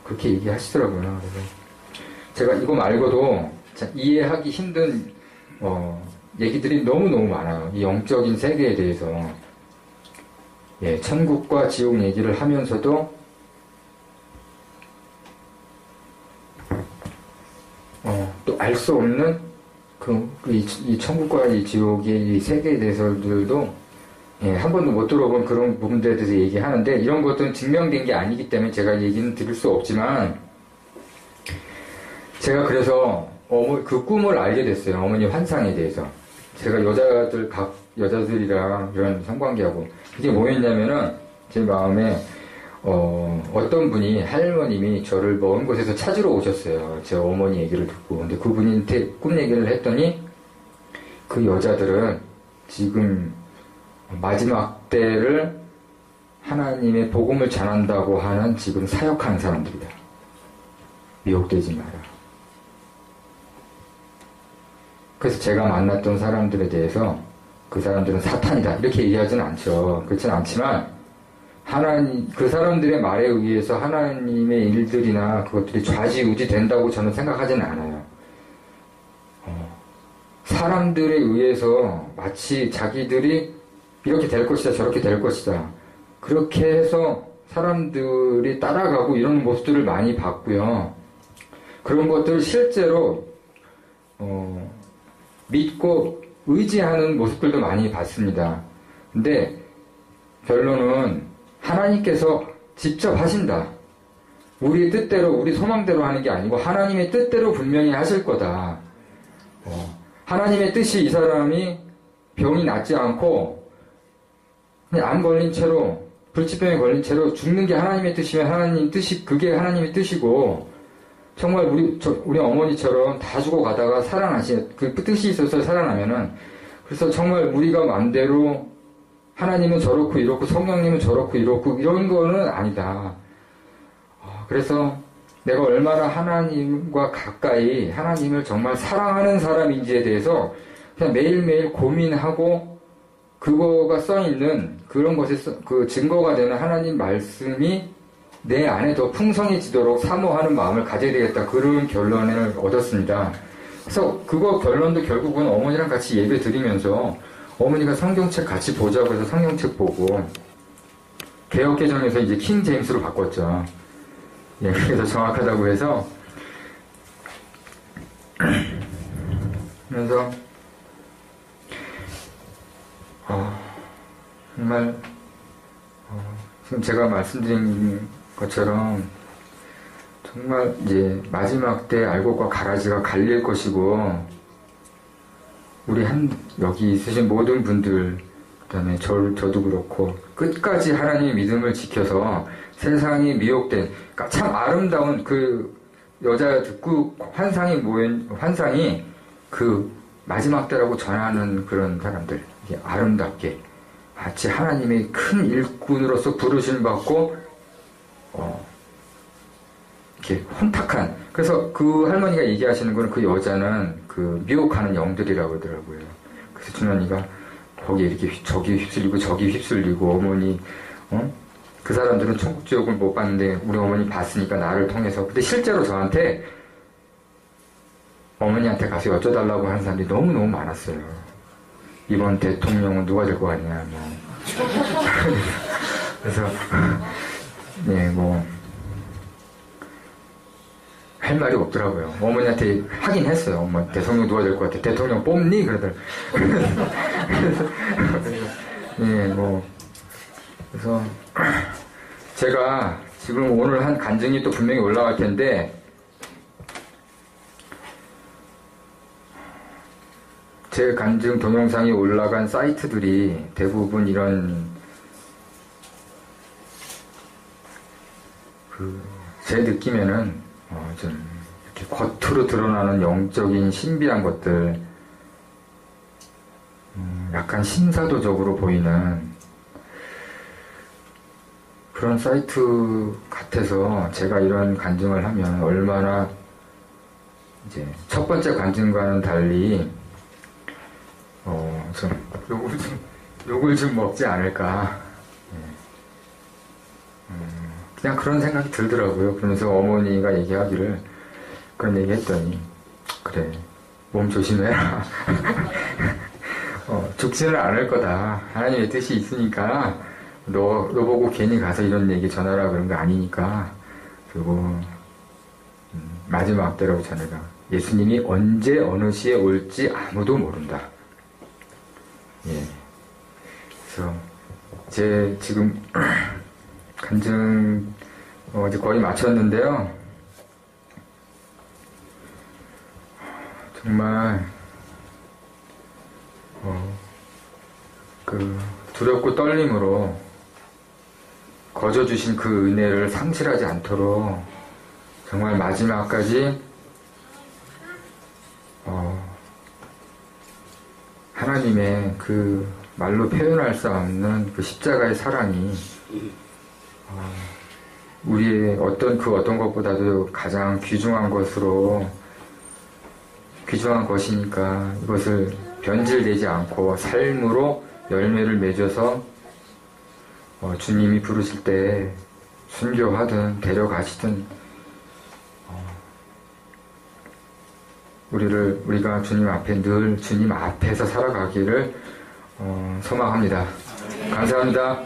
그렇게 얘기하시더라고요. 그래서 제가 이거 말고도 이해하기 힘든 얘기들이 너무너무 많아요. 이 영적인 세계에 대해서. 예, 천국과 지옥 얘기를 하면서도 또 알 수 없는 이 천국과 이 지옥의 이 세계에 대해서들도 한 번도 못 들어본 그런 부분들에 대해서 얘기하는데 이런 것들은 증명된 게 아니기 때문에 제가 얘기는 드릴 수 없지만 제가 그래서 그 꿈을 알게 됐어요. 어머니 환상에 대해서. 제가 여자들이랑 이런 성관계하고 이게 뭐였냐면은 제 마음에 어떤 분이 할머님이 저를 먼 곳에서 찾으러 오셨어요. 제 어머니 얘기를 듣고. 근데 그분한테 꿈 얘기를 했더니 그 여자들은 지금 마지막 때를 하나님의 복음을 전한다고 하는 지금 사역하는 사람들이다. 미혹되지 마라. 그래서 제가 만났던 사람들에 대해서 그 사람들은 사탄이다. 이렇게 얘기하지는 않죠. 그렇지는 않지만 그 사람들의 말에 의해서 하나님의 일들이나 그것들이 좌지우지 된다고 저는 생각하지는 않아요. 사람들에 의해서 마치 자기들이 이렇게 될 것이다, 저렇게 될 것이다. 그렇게 해서 사람들이 따라가고 이런 모습들을 많이 봤고요. 그런 것들 실제로 믿고 의지하는 모습들도 많이 봤습니다. 근데 결론은 하나님께서 직접 하신다. 우리 뜻대로, 우리 소망대로 하는 게 아니고 하나님의 뜻대로 분명히 하실 거다. 하나님의 뜻이 이 사람이 병이 낫지 않고 그냥 암 걸린 채로, 불치병에 걸린 채로 죽는 게 하나님의 뜻이면 하나님 뜻이, 그게 하나님의 뜻이고 정말 우리 어머니처럼 다 죽어가다가 그 뜻이 있어서 살아나면은 그래서 정말 우리가 마음대로 하나님은 저렇고 이렇고 성령님은 저렇고 이렇고 이런 거는 아니다. 그래서 내가 얼마나 하나님과 가까이 하나님을 정말 사랑하는 사람인지에 대해서 그냥 매일매일 고민하고 그거가 써있는 그런 것에 그 증거가 되는 하나님 말씀이 내 안에 더 풍성해지도록 사모하는 마음을 가져야 되겠다. 그런 결론을 얻었습니다. 그래서 그거 결론도 결국은 어머니랑 같이 예배 드리면서 어머니가 성경책 같이 보자고 해서 성경책 보고 개혁개정에서 이제 킹 제임스로 바꿨죠. 예, 그래서 정확하다고 해서 그래서 정말 지금 제가 말씀드린 것처럼 정말 이제 마지막 때 알곡과 가라지가 갈릴 것이고, 우리 여기 있으신 모든 분들, 그다음에 저도 그렇고 끝까지 하나님의 믿음을 지켜서 세상이 미혹된, 그러니까 참 아름다운 그 여자 듣고 환상이 그 마지막 때라고 전하는 그런 사람들, 이게 아름답게 마치 하나님의 큰 일꾼으로서 부르심 받고 이렇게 혼탁한, 그래서 그 할머니가 얘기하시는 거는 그 여자는 그 미혹하는 영들이라고 하더라고요. 그래서 준환이가 거기 이렇게 저기 휩쓸리고 저기 휩쓸리고, 어머니 그 사람들은 천국 지옥을 못 봤는데 우리 어머니 봤으니까 나를 통해서. 근데 실제로 저한테 어머니한테 가서 여쭤달라고 하는 사람들이 너무너무 많았어요. 이번 대통령은 누가 될 것 같냐, 뭐. 그래서 네, 뭐 할 말이 없더라고요. 어머니한테 하긴 했어요. 엄마, 대통령 누가 될 것 같아? 대통령 뽑니? 그러더라고요. 예, 뭐. 그래서, 제가 지금 오늘 한 간증이 또 분명히 올라갈 텐데, 제 간증 동영상이 올라간 사이트들이 대부분 이런, 제 느낌에는, 좀, 이렇게 겉으로 드러나는 영적인 신비한 것들, 약간 신사도적으로 보이는 그런 사이트 같아서, 제가 이런 간증을 하면 얼마나 이제 첫 번째 간증과는 달리, 욕을 좀 먹지 않을까. 그냥 그런 생각이 들더라고요. 그러면서 어머니가 얘기하기를, 그런 얘기 했더니, 그래, 몸 조심해라. 죽지는 않을 거다. 하나님의 뜻이 있으니까, 너 보고 괜히 가서 이런 얘기 전하라 그런 거 아니니까. 그리고, 마지막 때라고 전해가. 예수님이 언제 어느 시에 올지 아무도 모른다. 예. 그래서, 제 지금, 간증 이제 거의 마쳤는데요. 정말 그 두렵고 떨림으로 거저 주신 그 은혜를 상실하지 않도록 정말 마지막까지 하나님의 그 말로 표현할 수 없는 그 십자가의 사랑이 우리의 어떤 것보다도 가장 귀중한 것이니까 이것을 변질되지 않고 삶으로 열매를 맺어서 주님이 부르실 때 순교하든 데려가시든 우리가 주님 앞에 늘 주님 앞에서 살아가기를 소망합니다. 감사합니다.